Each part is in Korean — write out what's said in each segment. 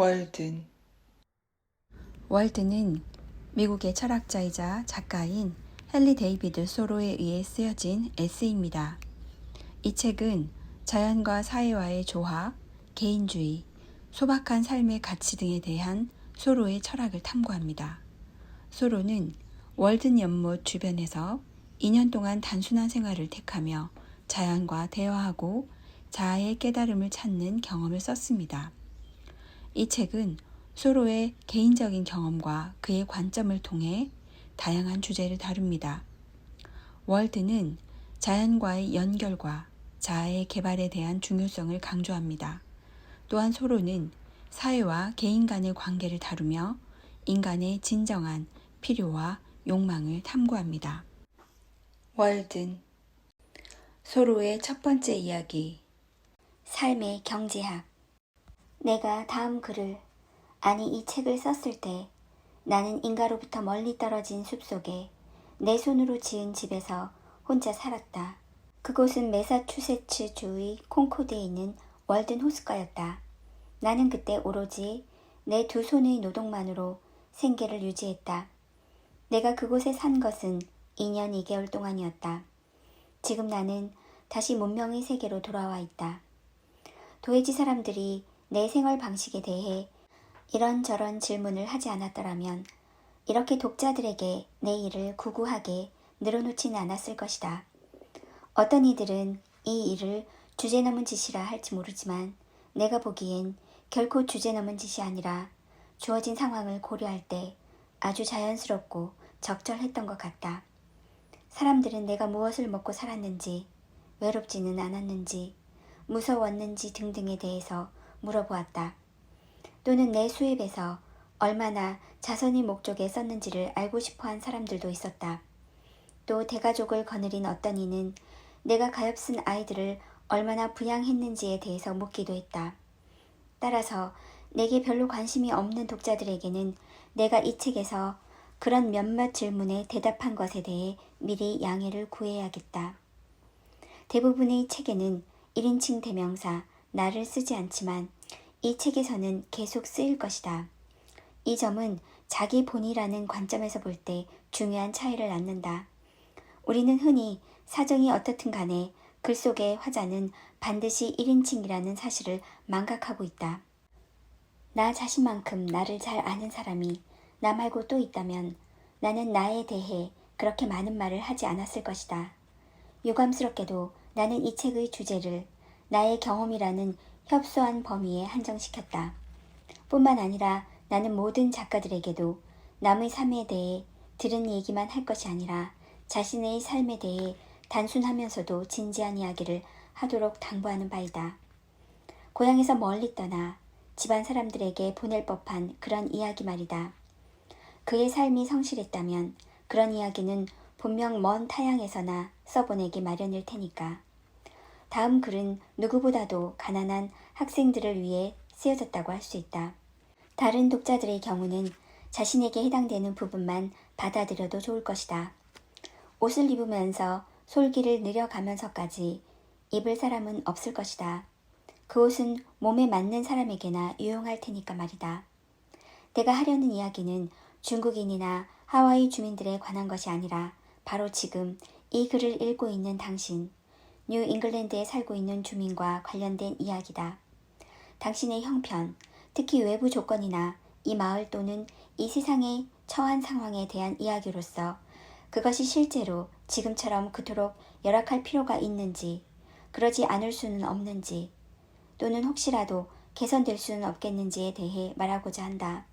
월든. 월드는 미국의 철학자이자 작가인 헨리 데이비드 소로에 의해 쓰여진 에세이입니다. 이 책은 자연과 사회와의 조화, 개인주의, 소박한 삶의 가치 등에 대한 소로의 철학을 탐구합니다. 소로는 월든 연못 주변에서 2년 동안 단순한 생활을 택하며 자연과 대화하고 자아의 깨달음을 찾는 경험을 썼습니다. 이 책은 소로의 개인적인 경험과 그의 관점을 통해 다양한 주제를 다룹니다. 월드는 자연과의 연결과 자아의 개발에 대한 중요성을 강조합니다. 또한 소로는 사회와 개인 간의 관계를 다루며 인간의 진정한 필요와 욕망을 탐구합니다. 월든. 소로의 첫 번째 이야기. 삶의 경제학. 내가 다음 글을, 아니 이 책을 썼을 때 나는 인가로부터 멀리 떨어진 숲속에 내 손으로 지은 집에서 혼자 살았다. 그곳은 매사추세츠 주의 콩코드에 있는 월든 호숫가였다. 나는 그때 오로지 내 두 손의 노동만으로 생계를 유지했다. 내가 그곳에 산 것은 2년 2개월 동안이었다. 지금 나는 다시 문명의 세계로 돌아와 있다. 도해지 사람들이 내 생활 방식에 대해 이런저런 질문을 하지 않았더라면 이렇게 독자들에게 내 일을 구구하게 늘어놓지는 않았을 것이다. 어떤 이들은 이 일을 주제넘은 짓이라 할지 모르지만 내가 보기엔 결코 주제넘은 짓이 아니라 주어진 상황을 고려할 때 아주 자연스럽고 적절했던 것 같다. 사람들은 내가 무엇을 먹고 살았는지, 외롭지는 않았는지, 무서웠는지 등등에 대해서 물어보았다. 또는 내 수입에서 얼마나 자선의 목적에 썼는지를 알고 싶어한 사람들도 있었다. 또 대가족을 거느린 어떤 이는 내가 가엾은 아이들을 얼마나 부양했는지에 대해서 묻기도 했다. 따라서 내게 별로 관심이 없는 독자들에게는 내가 이 책에서 그런 몇몇 질문에 대답한 것에 대해 미리 양해를 구해야겠다. 대부분의 책에는 1인칭 대명사 나를 쓰지 않지만 이 책에서는 계속 쓰일 것이다. 이 점은 자기 본이라는 관점에서 볼 때 중요한 차이를 낳는다. 우리는 흔히 사정이 어떻든 간에 글 속의 화자는 반드시 1인칭이라는 사실을 망각하고 있다. 나 자신만큼 나를 잘 아는 사람이 나 말고 또 있다면 나는 나에 대해 그렇게 많은 말을 하지 않았을 것이다. 유감스럽게도 나는 이 책의 주제를 나의 경험이라는 협소한 범위에 한정시켰다. 뿐만 아니라 나는 모든 작가들에게도 남의 삶에 대해 들은 얘기만 할 것이 아니라 자신의 삶에 대해 단순하면서도 진지한 이야기를 하도록 당부하는 바이다. 고향에서 멀리 떠나 집안 사람들에게 보낼 법한 그런 이야기 말이다. 그의 삶이 성실했다면 그런 이야기는 분명 먼 타향에서나 써보내기 마련일 테니까. 다음 글은 누구보다도 가난한 학생들을 위해 쓰여졌다고 할 수 있다. 다른 독자들의 경우는 자신에게 해당되는 부분만 받아들여도 좋을 것이다. 옷을 입으면서 솔기를 늘여가면서까지 입을 사람은 없을 것이다. 그 옷은 몸에 맞는 사람에게나 유용할 테니까 말이다. 내가 하려는 이야기는 중국인이나 하와이 주민들에 관한 것이 아니라 바로 지금 이 글을 읽고 있는 당신, 뉴 잉글랜드에 살고 있는 주민과 관련된 이야기다. 당신의 형편, 특히 외부 조건이나 이 마을 또는 이 세상의 처한 상황에 대한 이야기로서 그것이 실제로 지금처럼 그토록 열악할 필요가 있는지, 그러지 않을 수는 없는지, 또는 혹시라도 개선될 수는 없겠는지에 대해 말하고자 한다.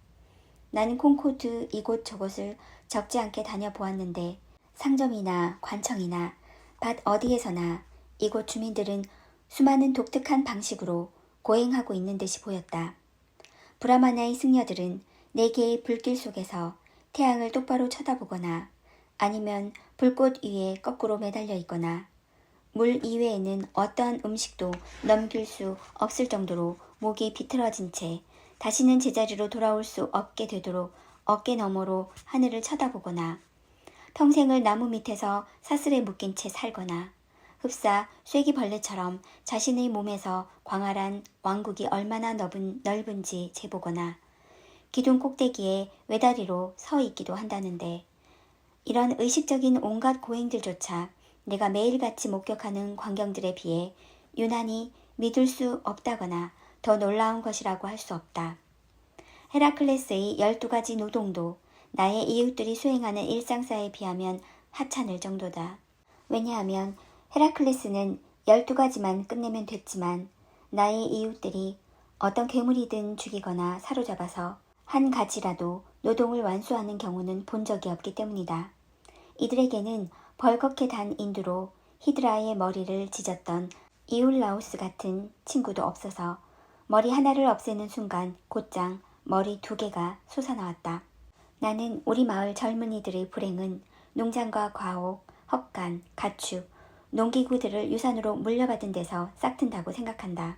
나는 콩코드 이곳저곳을 적지 않게 다녀보았는데 상점이나 관청이나 밭 어디에서나 이곳 주민들은 수많은 독특한 방식으로 고행하고 있는 듯이 보였다. 브라마나의 승려들은 4개의 불길 속에서 태양을 똑바로 쳐다보거나 아니면 불꽃 위에 거꾸로 매달려 있거나 물 이외에는 어떠한 음식도 넘길 수 없을 정도로 목이 비틀어진 채 다시는 제자리로 돌아올 수 없게 되도록 어깨 너머로 하늘을 쳐다보거나 평생을 나무 밑에서 사슬에 묶인 채 살거나 흡사 쐐기벌레처럼 자신의 몸에서 광활한 왕국이 얼마나 넓은지 재보거나 기둥 꼭대기에 외다리로 서 있기도 한다는데 이런 의식적인 온갖 고행들조차 내가 매일같이 목격하는 광경들에 비해 유난히 믿을 수 없다거나 더 놀라운 것이라고 할 수 없다. 헤라클레스의 12가지 노동도 나의 이웃들이 수행하는 일상사에 비하면 하찮을 정도다. 왜냐하면 헤라클레스는 12가지만 끝내면 됐지만 나의 이웃들이 어떤 괴물이든 죽이거나 사로잡아서 한 가지라도 노동을 완수하는 경우는 본 적이 없기 때문이다. 이들에게는 벌겋게 단 인두로 히드라의 머리를 찢었던 이울라우스 같은 친구도 없어서 머리 하나를 없애는 순간 곧장 머리 2개가 솟아나왔다. 나는 우리 마을 젊은이들의 불행은 농장과 과옥, 헛간, 가축, 농기구들을 유산으로 물려받은 데서 싹튼다고 생각한다.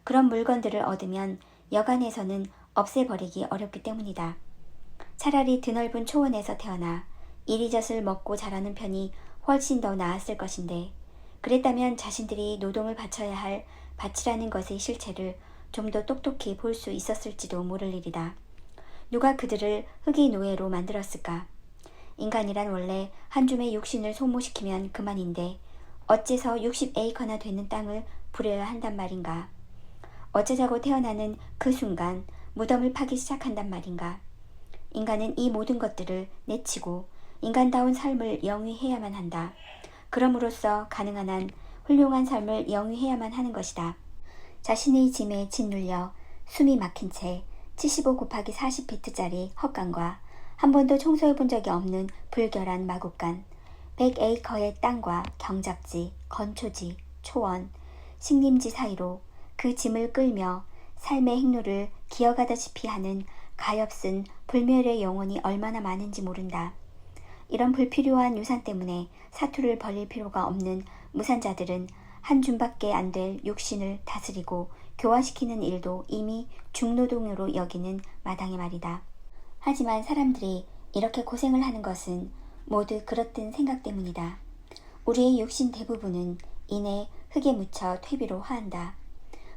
그런 물건들을 얻으면 여간에서는 없애버리기 어렵기 때문이다. 차라리 드넓은 초원에서 태어나 이리젖을 먹고 자라는 편이 훨씬 더 나았을 것인데 그랬다면 자신들이 노동을 바쳐야 할 밭이라는 것의 실체를 좀 더 똑똑히 볼 수 있었을지도 모를 일이다. 누가 그들을 흙의 노예로 만들었을까? 인간이란 원래 한 줌의 육신을 소모시키면 그만인데 어째서 60에이커나 되는 땅을 부려야 한단 말인가? 어쩌자고 태어나는 그 순간 무덤을 파기 시작한단 말인가? 인간은 이 모든 것들을 내치고 인간다운 삶을 영위해야만 한다. 그럼으로써 가능한 한 훌륭한 삶을 영위해야만 하는 것이다. 자신의 짐에 짓눌려 숨이 막힌 채 75 곱하기 40피트짜리 헛간과 한 번도 청소해 본 적이 없는 불결한 마국간, 100에이커의 땅과 경작지, 건초지, 초원, 식림지 사이로 그 짐을 끌며 삶의 행로를 기어가다시피 하는 가엾은 불멸의 영혼이 얼마나 많은지 모른다. 이런 불필요한 유산 때문에 사투를 벌일 필요가 없는 무산자들은 한 줌밖에 안 될 육신을 다스리고 교화시키는 일도 이미 중노동으로 여기는 마당의 말이다. 하지만 사람들이 이렇게 고생을 하는 것은 모두 그렇든 생각 때문이다. 우리의 육신 대부분은 이내 흙에 묻혀 퇴비로 화한다.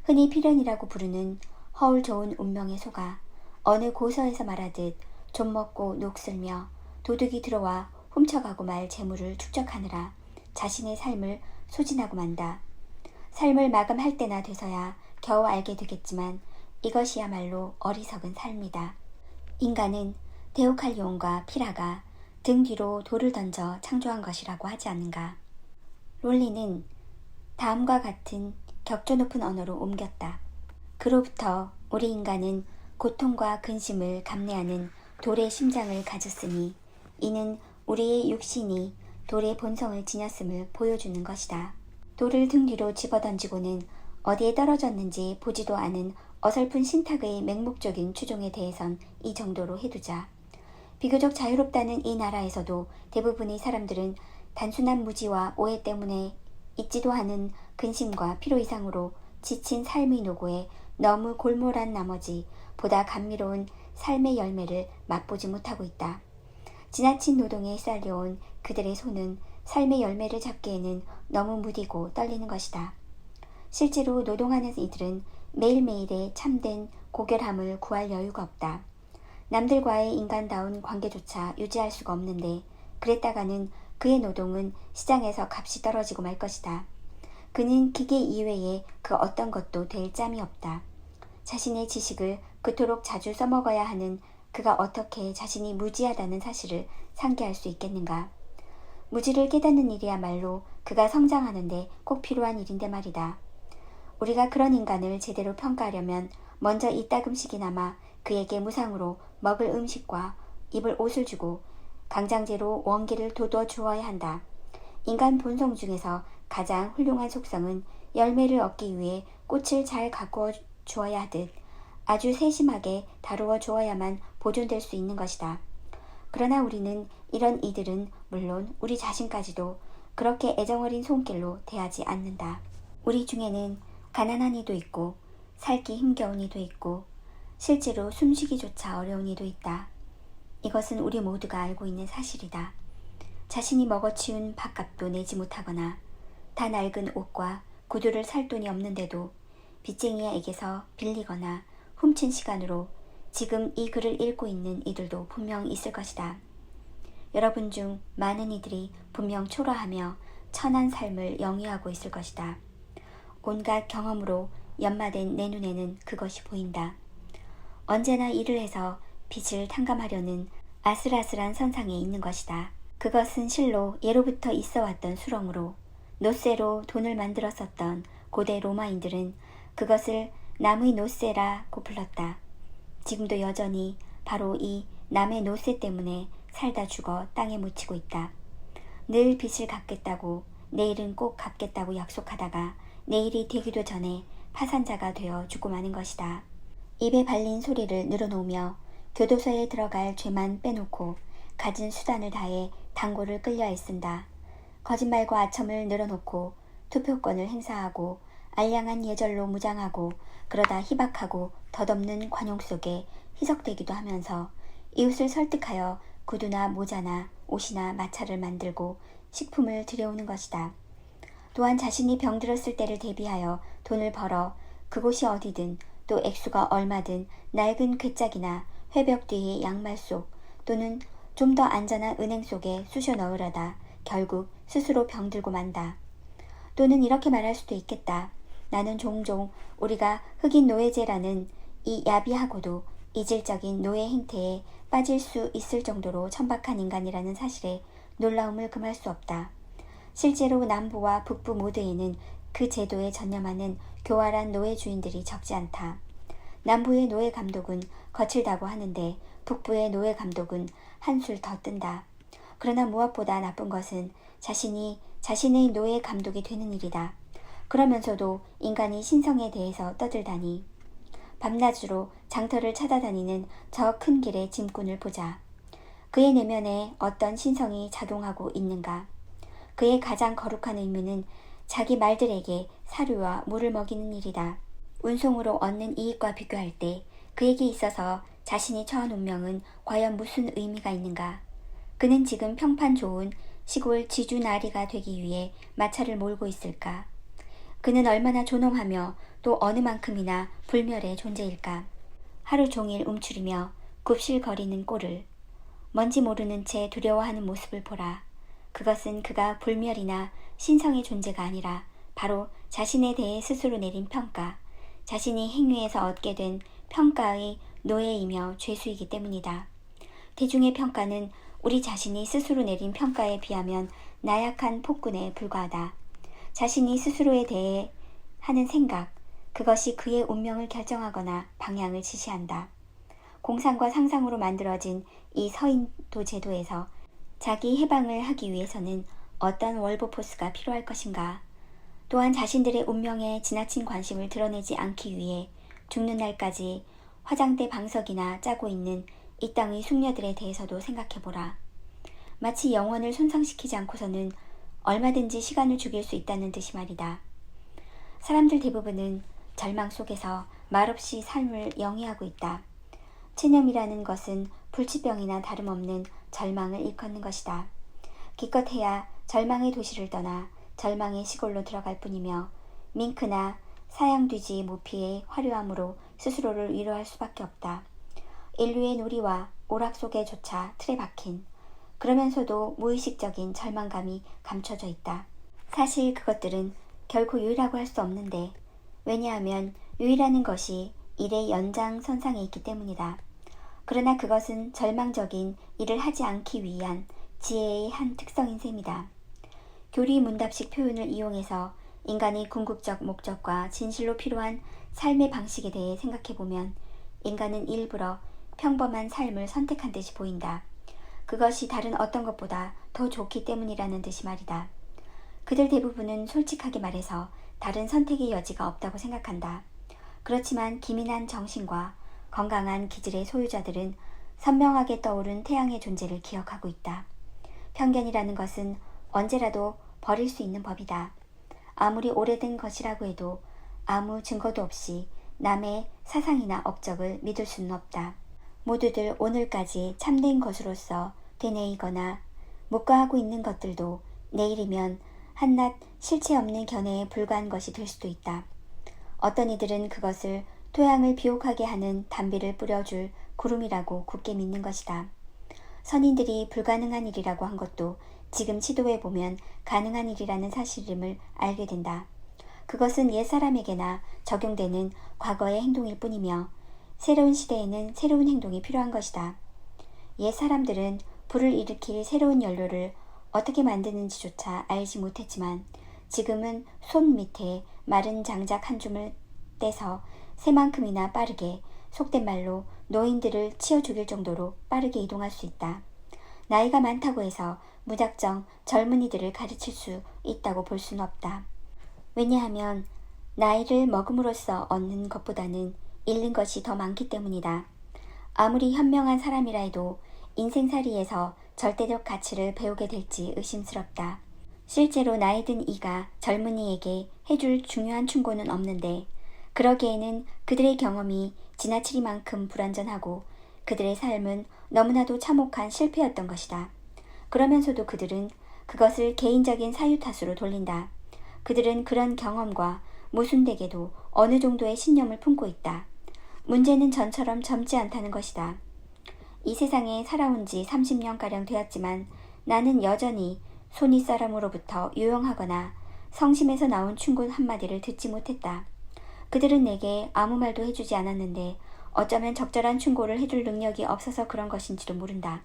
흔히 필연이라고 부르는 허울 좋은 운명에 속아 어느 고서에서 말하듯 좀 먹고 녹 쓸며 도둑이 들어와 훔쳐가고 말 재물을 축적하느라 자신의 삶을 소진하고 만다. 삶을 마감할 때나 돼서야 겨우 알게 되겠지만 이것이야말로 어리석은 삶이다. 인간은 데오칼리온과 피라가 등 뒤로 돌을 던져 창조한 것이라고 하지 않는가. 롤리는 다음과 같은 격조 높은 언어로 옮겼다. 그로부터 우리 인간은 고통과 근심을 감내하는 돌의 심장을 가졌으니 이는 우리의 육신이 돌의 본성을 지녔음을 보여주는 것이다. 돌을 등 뒤로 집어던지고는 어디에 떨어졌는지 보지도 않은 어설픈 신탁의 맹목적인 추종에 대해선 이 정도로 해두자. 비교적 자유롭다는 이 나라에서도 대부분의 사람들은 단순한 무지와 오해 때문에 있지도 않은 근심과 피로 이상으로 지친 삶의 노고에 너무 골몰한 나머지 보다 감미로운 삶의 열매를 맛보지 못하고 있다. 지나친 노동에 쌀려온 그들의 손은 삶의 열매를 잡기에는 너무 무디고 떨리는 것이다. 실제로 노동하는 이들은 매일매일의 참된 고결함을 구할 여유가 없다. 남들과의 인간다운 관계조차 유지할 수가 없는데 그랬다가는 그의 노동은 시장에서 값이 떨어지고 말 것이다. 그는 기계 이외에 그 어떤 것도 될 짬이 없다. 자신의 지식을 그토록 자주 써먹어야 하는 그가 어떻게 자신이 무지하다는 사실을 상기할 수 있겠는가. 무지를 깨닫는 일이야말로 그가 성장하는데 꼭 필요한 일인데 말이다. 우리가 그런 인간을 제대로 평가하려면 먼저 이따금씩이나마 그에게 무상으로 먹을 음식과 입을 옷을 주고 강장제로 원기를 돋워 주어야 한다. 인간 본성 중에서 가장 훌륭한 속성은 열매를 얻기 위해 꽃을 잘 가꾸어 주어야 하듯 아주 세심하게 다루어 주어야만 보존될 수 있는 것이다. 그러나 우리는 이런 이들은 물론 우리 자신까지도 그렇게 애정어린 손길로 대하지 않는다. 우리 중에는 가난한 이도 있고 살기 힘겨운 이도 있고 실제로 숨쉬기조차 어려운 이도 있다. 이것은 우리 모두가 알고 있는 사실이다. 자신이 먹어치운 밥값도 내지 못하거나 다 낡은 옷과 구두를 살 돈이 없는데도 빚쟁이에게서 빌리거나 훔친 시간으로 지금 이 글을 읽고 있는 이들도 분명 있을 것이다. 여러분 중 많은 이들이 분명 초라하며 천한 삶을 영위하고 있을 것이다. 온갖 경험으로 연마된 내 눈에는 그것이 보인다. 언제나 일을 해서 빚을 탕감하려는 아슬아슬한 선상에 있는 것이다. 그것은 실로 예로부터 있어왔던 수렁으로 노세로 돈을 만들었었던 고대 로마인들은 그것을 남의 노세라고 불렀다. 지금도 여전히 바로 이 남의 노세 때문에 살다 죽어 땅에 묻히고 있다. 늘 빚을 갚겠다고 내일은 꼭 갚겠다고 약속하다가 내일이 되기도 전에 파산자가 되어 죽고 마는 것이다. 입에 발린 소리를 늘어놓으며 교도소에 들어갈 죄만 빼놓고 가진 수단을 다해 당고를 끌려 애쓴다. 거짓말과 아첨을 늘어놓고 투표권을 행사하고 알량한 예절로 무장하고 그러다 희박하고 덧없는 관용 속에 희석되기도 하면서 이웃을 설득하여 구두나 모자나 옷이나 마차를 만들고 식품을 들여오는 것이다. 또한 자신이 병들었을 때를 대비하여 돈을 벌어 그곳이 어디든 또 액수가 얼마든 낡은 괴짝이나 회벽 뒤의 양말 속 또는 좀 더 안전한 은행 속에 쑤셔 넣으려다 결국 스스로 병들고 만다. 또는 이렇게 말할 수도 있겠다. 나는 종종 우리가 흑인 노예제라는 이 야비하고도 이질적인 노예 행태에 빠질 수 있을 정도로 천박한 인간이라는 사실에 놀라움을 금할 수 없다. 실제로 남부와 북부 모두에는 그 제도에 전념하는 교활한 노예 주인들이 적지 않다. 남부의 노예 감독은 거칠다고 하는데 북부의 노예 감독은 한술 더 뜬다. 그러나 무엇보다 나쁜 것은 자신이 자신의 노예 감독이 되는 일이다. 그러면서도 인간이 신성에 대해서 떠들다니. 밤낮으로 장터를 찾아다니는 저 큰 길의 짐꾼을 보자. 그의 내면에 어떤 신성이 작용하고 있는가. 그의 가장 거룩한 의무는 자기 말들에게 사료와 물을 먹이는 일이다. 운송으로 얻는 이익과 비교할 때 그에게 있어서 자신이 처한 운명은 과연 무슨 의미가 있는가. 그는 지금 평판 좋은 시골 지주나리가 되기 위해 마차를 몰고 있을까. 그는 얼마나 존엄하며 또 어느 만큼이나 불멸의 존재일까. 하루 종일 움츠리며 굽실거리는 꼴을 뭔지 모르는 채 두려워하는 모습을 보라. 그것은 그가 불멸이나 신성의 존재가 아니라 바로 자신에 대해 스스로 내린 평가, 자신이 행위에서 얻게 된 평가의 노예이며 죄수이기 때문이다. 대중의 평가는 우리 자신이 스스로 내린 평가에 비하면 나약한 폭군에 불과하다. 자신이 스스로에 대해 하는 생각, 그것이 그의 운명을 결정하거나 방향을 지시한다. 공상과 상상으로 만들어진 이 서인도 제도에서 자기 해방을 하기 위해서는 어떤 월보포스가 필요할 것인가. 또한 자신들의 운명에 지나친 관심을 드러내지 않기 위해 죽는 날까지 화장대 방석이나 짜고 있는 이 땅의 숙녀들에 대해서도 생각해보라. 마치 영혼을 손상시키지 않고서는 얼마든지 시간을 죽일 수 있다는 듯이 말이다. 사람들 대부분은 절망 속에서 말없이 삶을 영위하고 있다. 체념이라는 것은 불치병이나 다름없는 절망을 일컫는 것이다. 기껏해야 절망의 도시를 떠나 절망의 시골로 들어갈 뿐이며 밍크나 사양뒤지 모피의 화려함으로 스스로를 위로할 수밖에 없다. 인류의 놀이와 오락 속에조차 틀에 박힌 그러면서도 무의식적인 절망감이 감춰져 있다. 사실 그것들은 결코 유일하고 할 수 없는데 왜냐하면 유일하는 것이 일의 연장선상에 있기 때문이다. 그러나 그것은 절망적인 일을 하지 않기 위한 지혜의 한 특성인 셈이다. 교리문답식 표현을 이용해서 인간의 궁극적 목적과 진실로 필요한 삶의 방식에 대해 생각해보면 인간은 일부러 평범한 삶을 선택한 듯이 보인다. 그것이 다른 어떤 것보다 더 좋기 때문이라는 듯이 말이다. 그들 대부분은 솔직하게 말해서 다른 선택의 여지가 없다고 생각한다. 그렇지만 기민한 정신과 건강한 기질의 소유자들은 선명하게 떠오른 태양의 존재를 기억하고 있다. 편견이라는 것은 언제라도 버릴 수 있는 법이다. 아무리 오래된 것이라고 해도 아무 증거도 없이 남의 사상이나 업적을 믿을 수는 없다. 모두들 오늘까지 참된 것으로서 되뇌이거나 묵과하고 있는 것들도 내일이면 한낱 실체 없는 견해에 불과한 것이 될 수도 있다. 어떤 이들은 그것을 토양을 비옥하게 하는 단비를 뿌려줄 구름이라고 굳게 믿는 것이다. 선인들이 불가능한 일이라고 한 것도 지금 시도해보면 가능한 일이라는 사실임을 알게 된다. 그것은 옛사람에게나 적용되는 과거의 행동일 뿐이며 새로운 시대에는 새로운 행동이 필요한 것이다. 옛사람들은 불을 일으킬 새로운 연료를 어떻게 만드는지조차 알지 못했지만 지금은 손 밑에 마른 장작 한 줌을 떼서 새만큼이나 빠르게, 속된 말로 노인들을 치어 죽일 정도로 빠르게 이동할 수 있다. 나이가 많다고 해서 무작정 젊은이들을 가르칠 수 있다고 볼 수는 없다. 왜냐하면 나이를 먹음으로써 얻는 것보다는 잃는 것이 더 많기 때문이다. 아무리 현명한 사람이라 해도 인생살이에서 절대적 가치를 배우게 될지 의심스럽다. 실제로 나이 든 이가 젊은이에게 해줄 중요한 충고는 없는데 그러기에는 그들의 경험이 지나치리만큼 불완전하고 그들의 삶은 너무나도 참혹한 실패였던 것이다. 그러면서도 그들은 그것을 개인적인 사유 탓으로 돌린다. 그들은 그런 경험과 모순되게도 어느 정도의 신념을 품고 있다. 문제는 전처럼 젊지 않다는 것이다. 이 세상에 살아온 지 30년가량 되었지만 나는 여전히 손이 사람으로부터 유용하거나 성심에서 나온 충고 한마디를 듣지 못했다. 그들은 내게 아무 말도 해주지 않았는데 어쩌면 적절한 충고를 해줄 능력이 없어서 그런 것인지도 모른다.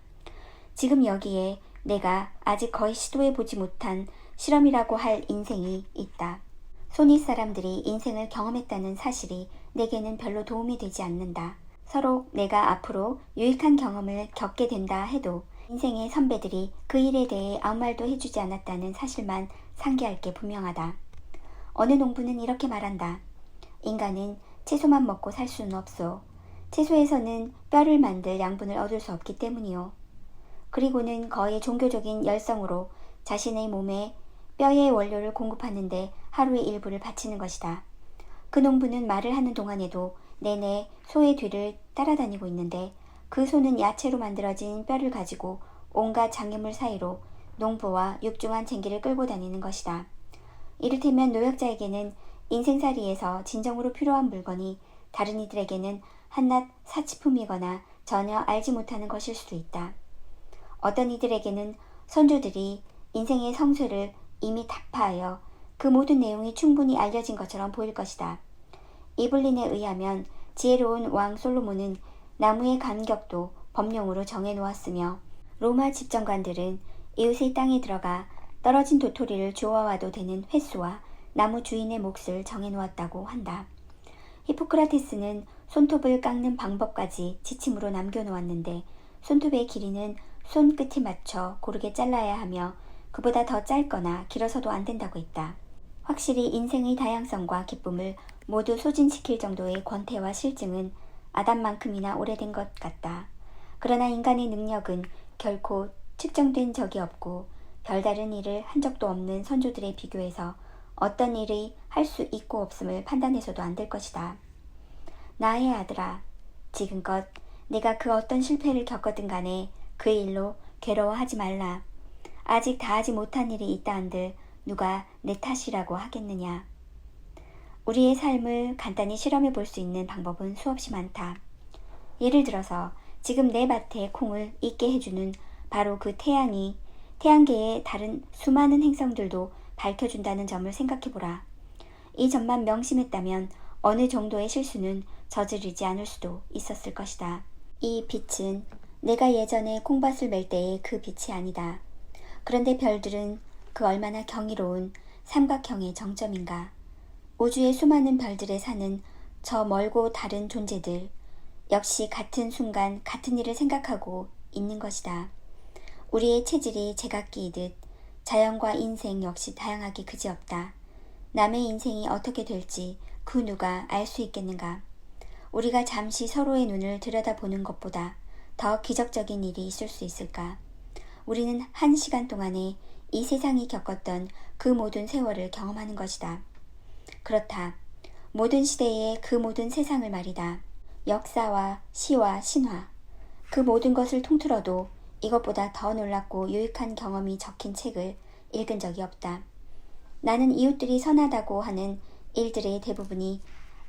지금 여기에 내가 아직 거의 시도해보지 못한 실험이라고 할 인생이 있다. 손이 사람들이 인생을 경험했다는 사실이 내게는 별로 도움이 되지 않는다. 서로 내가 앞으로 유익한 경험을 겪게 된다 해도 인생의 선배들이 그 일에 대해 아무 말도 해주지 않았다는 사실만 상기할 게 분명하다. 어느 농부는 이렇게 말한다. 인간은 채소만 먹고 살 수는 없소. 채소에서는 뼈를 만들 양분을 얻을 수 없기 때문이요. 그리고는 거의 종교적인 열성으로 자신의 몸에 뼈의 원료를 공급하는데 하루의 일부를 바치는 것이다. 그 농부는 말을 하는 동안에도 내내 소의 뒤를 따라다니고 있는데 그 소는 야채로 만들어진 뼈를 가지고 온갖 장애물 사이로 농부와 육중한 쟁기를 끌고 다니는 것이다. 이를테면 노약자에게는 인생살이에서 진정으로 필요한 물건이 다른 이들에게는 한낱 사치품이거나 전혀 알지 못하는 것일 수도 있다. 어떤 이들에게는 선조들이 인생의 성쇠를 이미 타파하여 그 모든 내용이 충분히 알려진 것처럼 보일 것이다. 이블린에 의하면 지혜로운 왕 솔로몬은 나무의 간격도 법령으로 정해놓았으며 로마 집정관들은 이웃의 땅에 들어가 떨어진 도토리를 주워와도 되는 횟수와 나무 주인의 몫을 정해놓았다고 한다. 히포크라테스는 손톱을 깎는 방법까지 지침으로 남겨놓았는데 손톱의 길이는 손끝에 맞춰 고르게 잘라야 하며 그보다 더 짧거나 길어서도 안 된다고 했다. 확실히 인생의 다양성과 기쁨을 모두 소진시킬 정도의 권태와 실증은 아담만큼이나 오래된 것 같다. 그러나 인간의 능력은 결코 측정된 적이 없고 별다른 일을 한 적도 없는 선조들에 비교해서 어떤 일이 할 수 있고 없음을 판단해서도 안 될 것이다. 나의 아들아, 지금껏 내가 그 어떤 실패를 겪었든 간에 그 일로 괴로워하지 말라. 아직 다 하지 못한 일이 있다 한들 누가 내 탓이라고 하겠느냐. 우리의 삶을 간단히 실험해 볼 수 있는 방법은 수없이 많다. 예를 들어서 지금 내 밭에 콩을 익게 해주는 바로 그 태양이 태양계의 다른 수많은 행성들도 밝혀준다는 점을 생각해보라. 이 점만 명심했다면 어느 정도의 실수는 저지르지 않을 수도 있었을 것이다. 이 빛은 내가 예전에 콩밭을 멜 때의 그 빛이 아니다. 그런데 별들은 그 얼마나 경이로운 삼각형의 정점인가. 우주의 수많은 별들에 사는 저 멀고 다른 존재들 역시 같은 순간 같은 일을 생각하고 있는 것이다. 우리의 체질이 제각기이듯 자연과 인생 역시 다양하기 그지없다. 남의 인생이 어떻게 될지 그 누가 알 수 있겠는가. 우리가 잠시 서로의 눈을 들여다보는 것보다 더 기적적인 일이 있을 수 있을까. 우리는 한 시간 동안에 이 세상이 겪었던 그 모든 세월을 경험하는 것이다. 그렇다. 모든 시대의 그 모든 세상을 말이다. 역사와 시와 신화, 그 모든 것을 통틀어도 이것보다 더 놀랍고 유익한 경험이 적힌 책을 읽은 적이 없다. 나는 이웃들이 선하다고 하는 일들의 대부분이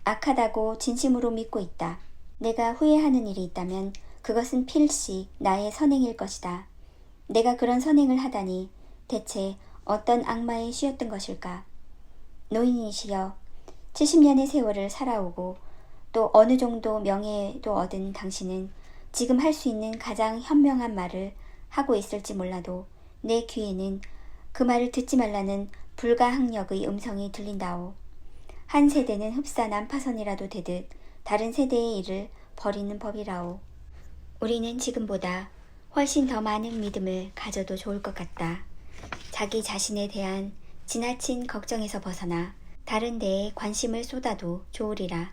악하다고 진심으로 믿고 있다. 내가 후회하는 일이 있다면 그것은 필시 나의 선행일 것이다. 내가 그런 선행을 하다니 대체 어떤 악마에 씌였던 것일까? 노인이시여, 70년의 세월을 살아오고 또 어느 정도 명예도 얻은 당신은 지금 할 수 있는 가장 현명한 말을 하고 있을지 몰라도 내 귀에는 그 말을 듣지 말라는 불가항력의 음성이 들린다오. 한 세대는 흡사 난파선이라도 되듯 다른 세대의 일을 버리는 법이라오. 우리는 지금보다 훨씬 더 많은 믿음을 가져도 좋을 것 같다. 자기 자신에 대한 지나친 걱정에서 벗어나 다른 데에 관심을 쏟아도 좋으리라.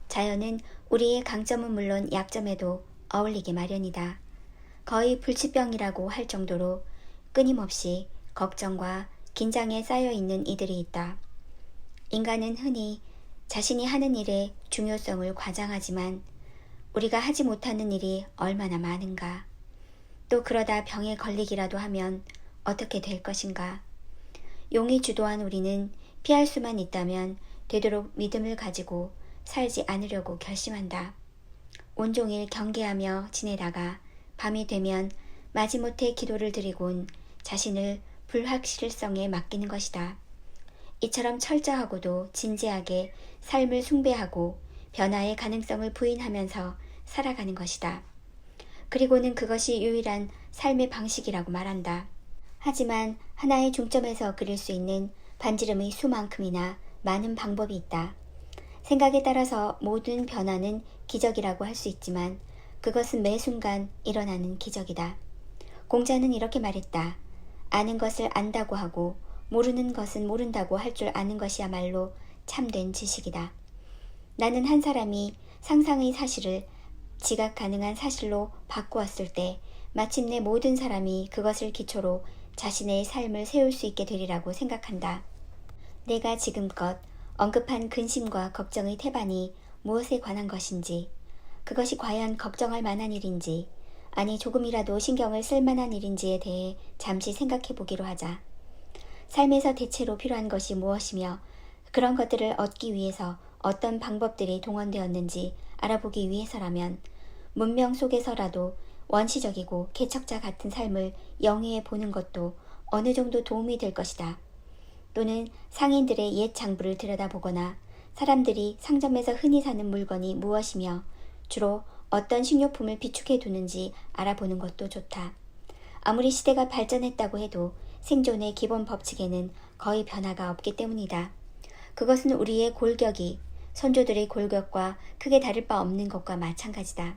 자연은 우리의 강점은 물론 약점에도 어울리게 마련이다. 거의 불치병이라고 할 정도로 끊임없이 걱정과 긴장에 쌓여있는 이들이 있다. 인간은 흔히 자신이 하는 일의 중요성을 과장하지만 우리가 하지 못하는 일이 얼마나 많은가. 또 그러다 병에 걸리기라도 하면 어떻게 될 것인가. 용이 주도한 우리는 피할 수만 있다면 되도록 믿음을 가지고 살지 않으려고 결심한다. 온종일 경계하며 지내다가 밤이 되면 마지못해 기도를 드리곤 자신을 불확실성에 맡기는 것이다. 이처럼 철저하고도 진지하게 삶을 숭배하고 변화의 가능성을 부인하면서 살아가는 것이다. 그리고는 그것이 유일한 삶의 방식이라고 말한다. 하지만 하나의 중점에서 그릴 수 있는 반지름의 수만큼이나 많은 방법이 있다. 생각에 따라서 모든 변화는 기적이라고 할 수 있지만 그것은 매 순간 일어나는 기적이다. 공자는 이렇게 말했다. 아는 것을 안다고 하고 모르는 것은 모른다고 할 줄 아는 것이야말로 참된 지식이다. 나는 한 사람이 상상의 사실을 지각 가능한 사실로 바꾸었을 때 마침내 모든 사람이 그것을 기초로 자신의 삶을 세울 수 있게 되리라고 생각한다. 내가 지금껏 언급한 근심과 걱정의 태반이 무엇에 관한 것인지, 그것이 과연 걱정할 만한 일인지, 아니 조금이라도 신경을 쓸 만한 일인지에 대해 잠시 생각해 보기로 하자. 삶에서 대체로 필요한 것이 무엇이며 그런 것들을 얻기 위해서 어떤 방법들이 동원되었는지 알아보기 위해서라면 문명 속에서라도 원시적이고 개척자 같은 삶을 영위해 보는 것도 어느 정도 도움이 될 것이다. 또는 상인들의 옛 장부를 들여다보거나 사람들이 상점에서 흔히 사는 물건이 무엇이며 주로 어떤 식료품을 비축해 두는지 알아보는 것도 좋다. 아무리 시대가 발전했다고 해도 생존의 기본 법칙에는 거의 변화가 없기 때문이다. 그것은 우리의 골격이 선조들의 골격과 크게 다를 바 없는 것과 마찬가지다.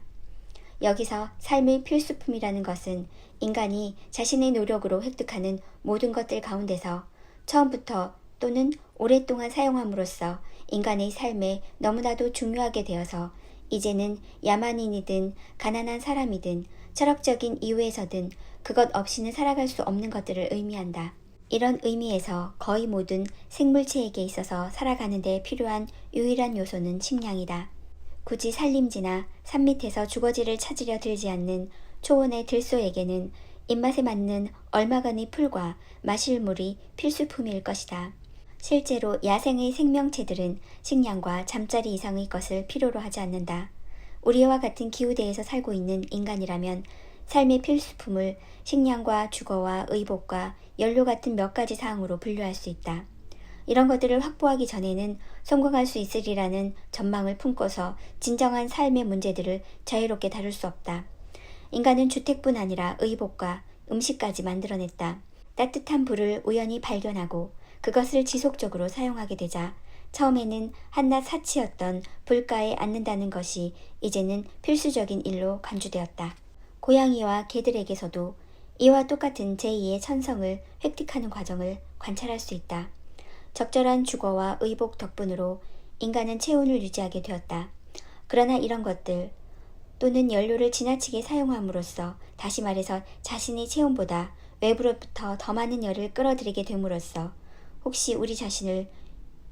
여기서 삶의 필수품이라는 것은 인간이 자신의 노력으로 획득하는 모든 것들 가운데서 처음부터 또는 오랫동안 사용함으로써 인간의 삶에 너무나도 중요하게 되어서 이제는 야만인이든 가난한 사람이든 철학적인 이유에서든 그것 없이는 살아갈 수 없는 것들을 의미한다. 이런 의미에서 거의 모든 생물체에게 있어서 살아가는 데 필요한 유일한 요소는 식량이다. 굳이 산림지나 산 밑에서 주거지를 찾으려 들지 않는 초원의 들소에게는 입맛에 맞는 얼마간의 풀과 마실 물이 필수품일 것이다. 실제로 야생의 생명체들은 식량과 잠자리 이상의 것을 필요로 하지 않는다. 우리와 같은 기후대에서 살고 있는 인간이라면 삶의 필수품을 식량과 주거와 의복과 연료 같은 몇 가지 사항으로 분류할 수 있다. 이런 것들을 확보하기 전에는 성공할 수 있으리라는 전망을 품고서 진정한 삶의 문제들을 자유롭게 다룰 수 없다. 인간은 주택뿐 아니라 의복과 음식까지 만들어냈다. 따뜻한 불을 우연히 발견하고 그것을 지속적으로 사용하게 되자 처음에는 한낱 사치였던 불가에 앉는다는 것이 이제는 필수적인 일로 간주되었다. 고양이와 개들에게서도 이와 똑같은 제2의 천성을 획득하는 과정을 관찰할 수 있다. 적절한 주거와 의복 덕분으로 인간은 체온을 유지하게 되었다. 그러나 이런 것들 또는 연료를 지나치게 사용함으로써 다시 말해서 자신의 체온보다 외부로부터 더 많은 열을 끌어들이게 됨으로써 혹시 우리 자신을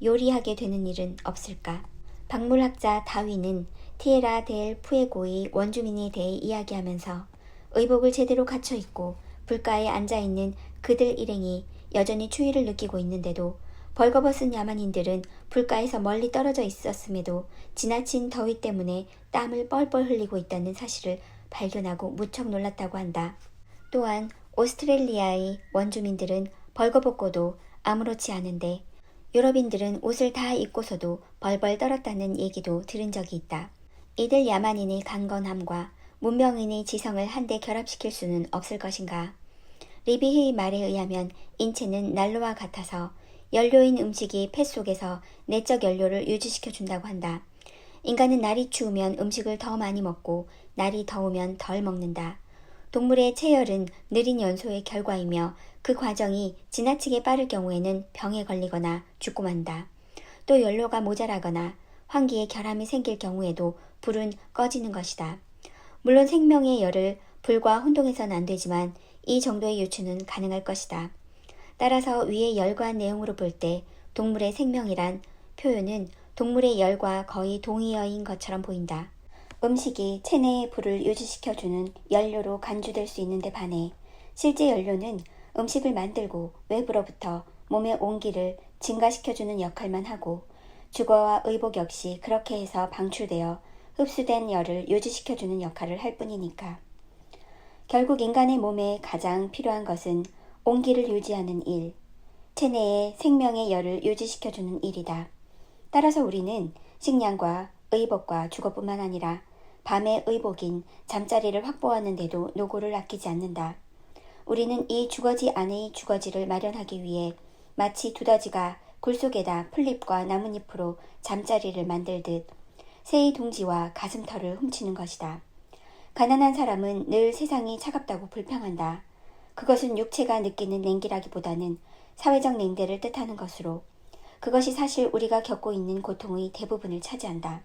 요리하게 되는 일은 없을까? 박물학자 다윈은 티에라 델 푸에고의 원주민에 대해 이야기하면서 의복을 제대로 갖춰 입고 불가에 앉아있는 그들 일행이 여전히 추위를 느끼고 있는데도 벌거벗은 야만인들은 불가에서 멀리 떨어져 있었음에도 지나친 더위 때문에 땀을 뻘뻘 흘리고 있다는 사실을 발견하고 무척 놀랐다고 한다. 또한 오스트레일리아의 원주민들은 벌거벗고도 아무렇지 않은데 유럽인들은 옷을 다 입고서도 벌벌 떨었다는 얘기도 들은 적이 있다. 이들 야만인의 강건함과 문명인의 지성을 한데 결합시킬 수는 없을 것인가. 리비의 말에 의하면 인체는 난로와 같아서 연료인 음식이 폐 속에서 내적 연료를 유지시켜준다고 한다. 인간은 날이 추우면 음식을 더 많이 먹고 날이 더우면 덜 먹는다. 동물의 체열은 느린 연소의 결과이며 그 과정이 지나치게 빠를 경우에는 병에 걸리거나 죽고 만다. 또 연료가 모자라거나 환기에 결함이 생길 경우에도 불은 꺼지는 것이다. 물론 생명의 열을 불과 혼동해서는 안 되지만 이 정도의 유추는 가능할 것이다. 따라서 위의 열과 내용으로 볼 때 동물의 생명이란 표현은 동물의 열과 거의 동의어인 것처럼 보인다. 음식이 체내의 불을 유지시켜주는 연료로 간주될 수 있는데 반해 실제 연료는 음식을 만들고 외부로부터 몸의 온기를 증가시켜주는 역할만 하고 주거와 의복 역시 그렇게 해서 방출되어 흡수된 열을 유지시켜주는 역할을 할 뿐이니까. 결국 인간의 몸에 가장 필요한 것은 온기를 유지하는 일, 체내의 생명의 열을 유지시켜주는 일이다. 따라서 우리는 식량과 의복과 주거뿐만 아니라 밤의 의복인 잠자리를 확보하는 데도 노고를 아끼지 않는다. 우리는 이 주거지 안의 주거지를 마련하기 위해 마치 두더지가 굴 속에다 풀잎과 나뭇잎으로 잠자리를 만들듯 새의 둥지와 가슴털을 훔치는 것이다. 가난한 사람은 늘 세상이 차갑다고 불평한다. 그것은 육체가 느끼는 냉기라기보다는 사회적 냉대를 뜻하는 것으로 그것이 사실 우리가 겪고 있는 고통의 대부분을 차지한다.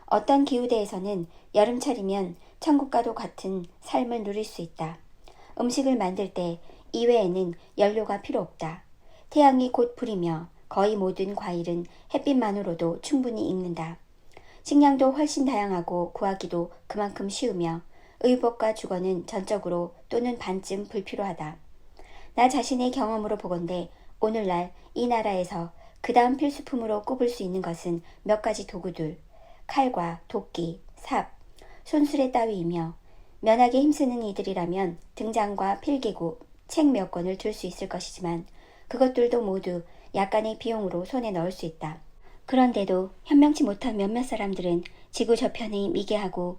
어떤 기후대에서는 여름철이면 천국과도 같은 삶을 누릴 수 있다. 음식을 만들 때 이외에는 연료가 필요 없다. 태양이 곧 불이며 거의 모든 과일은 햇빛만으로도 충분히 익는다. 식량도 훨씬 다양하고 구하기도 그만큼 쉬우며 의복과 주거는 전적으로 또는 반쯤 불필요하다. 나 자신의 경험으로 보건대 오늘날 이 나라에서 그 다음 필수품으로 꼽을 수 있는 것은 몇 가지 도구들, 칼과 도끼, 삽, 손수레 따위이며 면하게 힘쓰는 이들이라면 등잔과 필기구, 책 몇 권을 들 수 있을 것이지만 그것들도 모두 약간의 비용으로 손에 넣을 수 있다. 그런데도 현명치 못한 몇몇 사람들은 지구 저편의 미개하고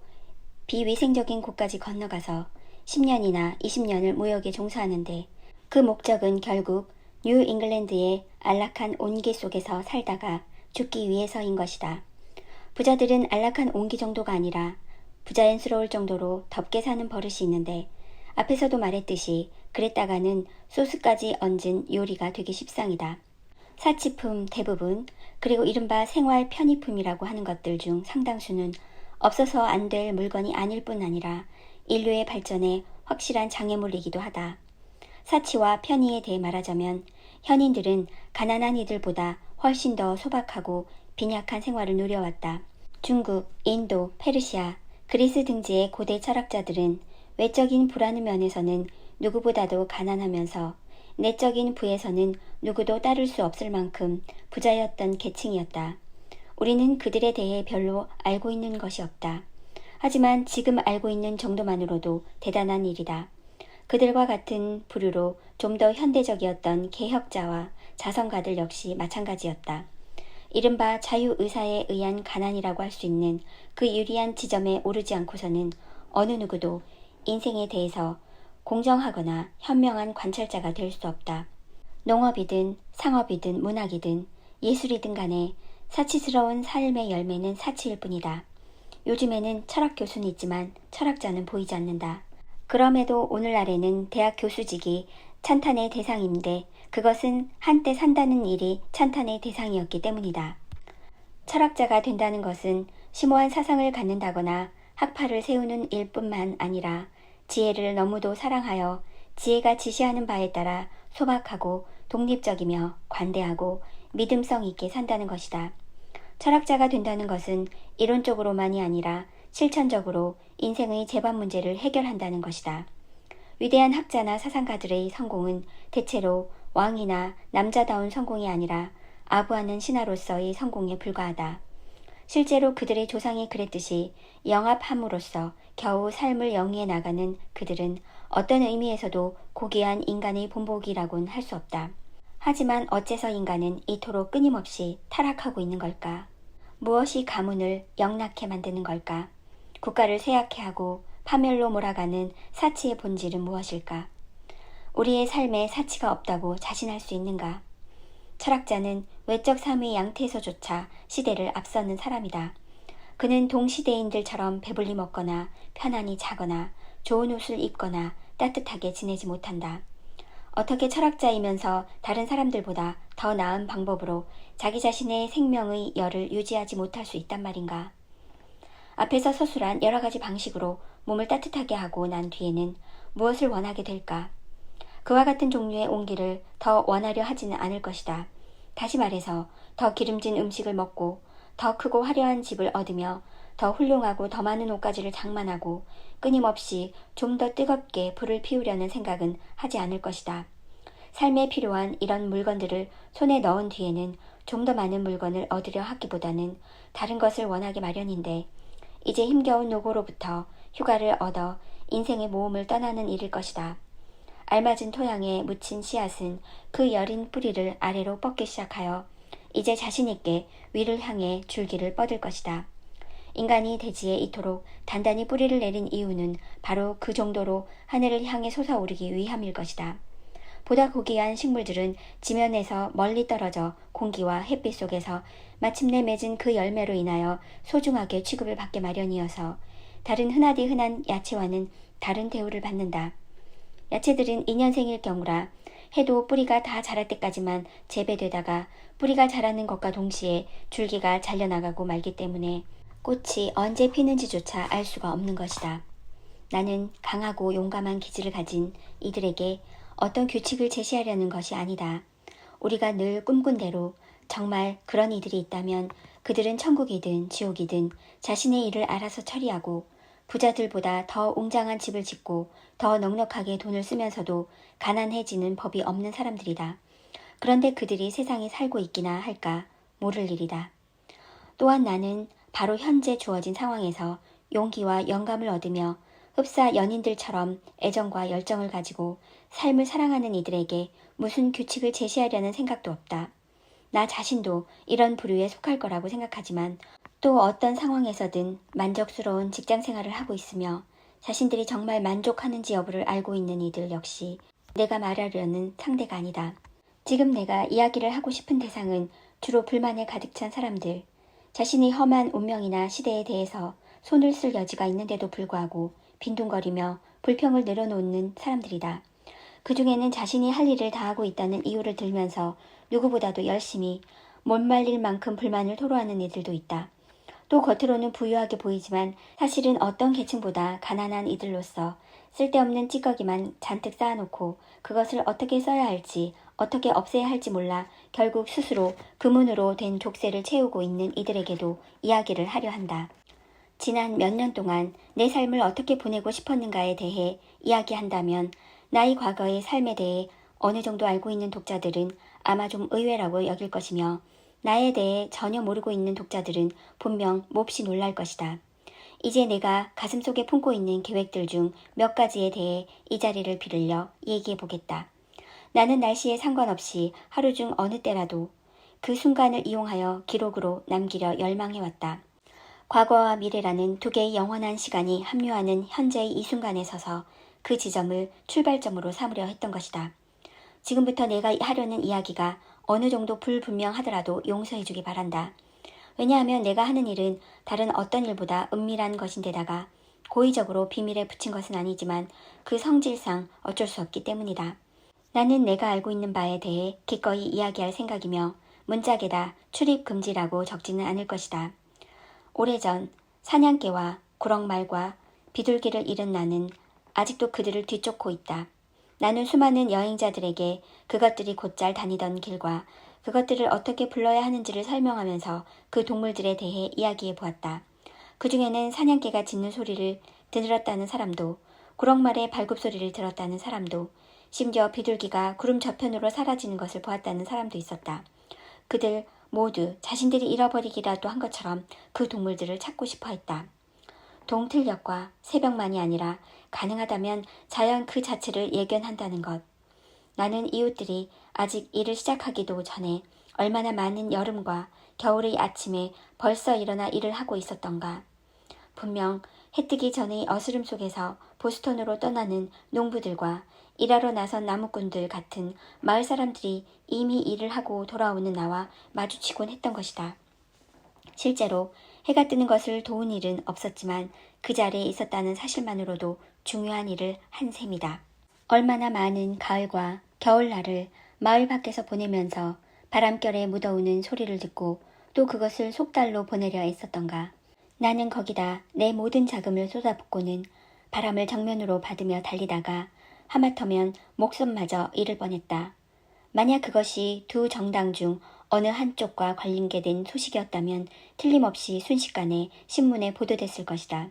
비위생적인 곳까지 건너가서 10년이나 20년을 무역에 종사하는데 그 목적은 결국 뉴 잉글랜드의 안락한 온기 속에서 살다가 죽기 위해서인 것이다. 부자들은 안락한 온기 정도가 아니라 부자연스러울 정도로 덥게 사는 버릇이 있는데 앞에서도 말했듯이 그랬다가는 소스까지 얹은 요리가 되기 십상이다. 사치품 대부분 그리고 이른바 생활 편의품이라고 하는 것들 중 상당수는 없어서 안 될 물건이 아닐 뿐 아니라 인류의 발전에 확실한 장애물이기도 하다. 사치와 편의에 대해 말하자면 현인들은 가난한 이들보다 훨씬 더 소박하고 빈약한 생활을 누려왔다. 중국, 인도, 페르시아, 그리스 등지의 고대 철학자들은 외적인 불안의 면에서는 누구보다도 가난하면서 내적인 부에서는 누구도 따를 수 없을 만큼 부자였던 계층이었다. 우리는 그들에 대해 별로 알고 있는 것이 없다. 하지만 지금 알고 있는 정도만으로도 대단한 일이다. 그들과 같은 부류로 좀 더 현대적이었던 개혁자와 자성가들 역시 마찬가지였다. 이른바 자유의사에 의한 가난이라고 할 수 있는 그 유리한 지점에 오르지 않고서는 어느 누구도 인생에 대해서 공정하거나 현명한 관찰자가 될 수 없다. 농업이든 상업이든 문학이든 예술이든 간에 사치스러운 삶의 열매는 사치일 뿐이다. 요즘에는 철학 교수는 있지만 철학자는 보이지 않는다. 그럼에도 오늘날에는 대학 교수직이 찬탄의 대상인데 그것은 한때 산다는 일이 찬탄의 대상이었기 때문이다. 철학자가 된다는 것은 심오한 사상을 갖는다거나 학파를 세우는 일뿐만 아니라 지혜를 너무도 사랑하여 지혜가 지시하는 바에 따라 소박하고 독립적이며 관대하고 믿음성 있게 산다는 것이다. 철학자가 된다는 것은 이론적으로만이 아니라 실천적으로 인생의 재반 문제를 해결한다는 것이다. 위대한 학자나 사상가들의 성공은 대체로 왕이나 남자다운 성공이 아니라 아부하는 신하로서의 성공에 불과하다. 실제로 그들의 조상이 그랬듯이 영합함으로써 겨우 삶을 영위해 나가는 그들은 어떤 의미에서도 고귀한 인간의 본보기라고는 할 수 없다. 하지만 어째서 인간은 이토록 끊임없이 타락하고 있는 걸까? 무엇이 가문을 영락해 만드는 걸까? 국가를 쇠약해 하고 파멸로 몰아가는 사치의 본질은 무엇일까? 우리의 삶에 사치가 없다고 자신할 수 있는가? 철학자는 외적 삶의 양태에서조차 시대를 앞서는 사람이다. 그는 동시대인들처럼 배불리 먹거나 편안히 자거나 좋은 옷을 입거나 따뜻하게 지내지 못한다. 어떻게 철학자이면서 다른 사람들보다 더 나은 방법으로 자기 자신의 생명의 열을 유지하지 못할 수 있단 말인가? 앞에서 서술한 여러 가지 방식으로 몸을 따뜻하게 하고 난 뒤에는 무엇을 원하게 될까? 그와 같은 종류의 온기를 더 원하려 하지는 않을 것이다. 다시 말해서 더 기름진 음식을 먹고 더 크고 화려한 집을 얻으며 더 훌륭하고 더 많은 옷가지를 장만하고 끊임없이 좀 더 뜨겁게 불을 피우려는 생각은 하지 않을 것이다. 삶에 필요한 이런 물건들을 손에 넣은 뒤에는 좀 더 많은 물건을 얻으려 하기보다는 다른 것을 원하기 마련인데 이제 힘겨운 노고로부터 휴가를 얻어 인생의 모험을 떠나는 일일 것이다. 알맞은 토양에 묻힌 씨앗은 그 여린 뿌리를 아래로 뻗기 시작하여 이제 자신있게 위를 향해 줄기를 뻗을 것이다. 인간이 대지에 이토록 단단히 뿌리를 내린 이유는 바로 그 정도로 하늘을 향해 솟아오르기 위함일 것이다. 보다 고귀한 식물들은 지면에서 멀리 떨어져 공기와 햇빛 속에서 마침내 맺은 그 열매로 인하여 소중하게 취급을 받게 마련이어서 다른 흔하디 흔한 야채와는 다른 대우를 받는다. 야채들은 2년생일 경우라 해도 뿌리가 다 자랄 때까지만 재배되다가 뿌리가 자라는 것과 동시에 줄기가 잘려나가고 말기 때문에 꽃이 언제 피는지조차 알 수가 없는 것이다. 나는 강하고 용감한 기질을 가진 이들에게 어떤 규칙을 제시하려는 것이 아니다. 우리가 늘 꿈꾼 대로 정말 그런 이들이 있다면 그들은 천국이든 지옥이든 자신의 일을 알아서 처리하고 부자들보다 더 웅장한 집을 짓고 더 넉넉하게 돈을 쓰면서도 가난해지는 법이 없는 사람들이다. 그런데 그들이 세상에 살고 있기나 할까 모를 일이다. 또한 나는 바로 현재 주어진 상황에서 용기와 영감을 얻으며 흡사 연인들처럼 애정과 열정을 가지고 삶을 사랑하는 이들에게 무슨 규칙을 제시하려는 생각도 없다. 나 자신도 이런 부류에 속할 거라고 생각하지만 또 어떤 상황에서든 만족스러운 직장 생활을 하고 있으며 자신들이 정말 만족하는지 여부를 알고 있는 이들 역시 내가 말하려는 상대가 아니다. 지금 내가 이야기를 하고 싶은 대상은 주로 불만에 가득 찬 사람들, 자신이 험한 운명이나 시대에 대해서 손을 쓸 여지가 있는데도 불구하고 빈둥거리며 불평을 내려놓는 사람들이다. 그 중에는 자신이 할 일을 다하고 있다는 이유를 들면서 누구보다도 열심히 못 말릴 만큼 불만을 토로하는 이들도 있다. 또 겉으로는 부유하게 보이지만 사실은 어떤 계층보다 가난한 이들로서 쓸데없는 찌꺼기만 잔뜩 쌓아놓고 그것을 어떻게 써야 할지 어떻게 없애야 할지 몰라 결국 스스로 금은으로 된 족쇄를 채우고 있는 이들에게도 이야기를 하려 한다. 지난 몇 년 동안 내 삶을 어떻게 보내고 싶었는가에 대해 이야기한다면 나의 과거의 삶에 대해 어느 정도 알고 있는 독자들은 아마 좀 의외라고 여길 것이며 나에 대해 전혀 모르고 있는 독자들은 분명 몹시 놀랄 것이다. 이제 내가 가슴속에 품고 있는 계획들 중 몇 가지에 대해 이 자리를 빌려 얘기해 보겠다. 나는 날씨에 상관없이 하루 중 어느 때라도 그 순간을 이용하여 기록으로 남기려 열망해왔다. 과거와 미래라는 두 개의 영원한 시간이 합류하는 현재의 이 순간에 서서 그 지점을 출발점으로 삼으려 했던 것이다. 지금부터 내가 하려는 이야기가 어느 정도 불분명하더라도 용서해주기 바란다. 왜냐하면 내가 하는 일은 다른 어떤 일보다 은밀한 것인데다가 고의적으로 비밀에 붙인 것은 아니지만 그 성질상 어쩔 수 없기 때문이다. 나는 내가 알고 있는 바에 대해 기꺼이 이야기할 생각이며 문짝에다 출입 금지라고 적지는 않을 것이다. 오래전 사냥개와 구렁말과 비둘기를 잃은 나는 아직도 그들을 뒤쫓고 있다. 나는 수많은 여행자들에게 그것들이 곧잘 다니던 길과 그것들을 어떻게 불러야 하는지를 설명하면서 그 동물들에 대해 이야기해 보았다. 그 중에는 사냥개가 짖는 소리를 들었다는 사람도, 구렁말의 발굽소리를 들었다는 사람도, 심지어 비둘기가 구름 저편으로 사라지는 것을 보았다는 사람도 있었다. 그들 모두 자신들이 잃어버리기라도 한 것처럼 그 동물들을 찾고 싶어 했다. 동틀녘과 새벽만이 아니라 가능하다면 자연 그 자체를 예견한다는 것. 나는 이웃들이 아직 일을 시작하기도 전에 얼마나 많은 여름과 겨울의 아침에 벌써 일어나 일을 하고 있었던가. 분명 해 뜨기 전의 어스름 속에서 보스턴으로 떠나는 농부들과 일하러 나선 나무꾼들 같은 마을 사람들이 이미 일을 하고 돌아오는 나와 마주치곤 했던 것이다. 실제로 해가 뜨는 것을 도운 일은 없었지만 그 자리에 있었다는 사실만으로도 중요한 일을 한 셈이다. 얼마나 많은 가을과 겨울날을 마을 밖에서 보내면서 바람결에 묻어오는 소리를 듣고 또 그것을 속달로 보내려 애썼던가. 나는 거기다 내 모든 자금을 쏟아붓고는 바람을 정면으로 받으며 달리다가 하마터면 목숨마저 잃을 뻔했다. 만약 그것이 두 정당 중 어느 한쪽과 관련된 소식이었다면 틀림없이 순식간에 신문에 보도됐을 것이다.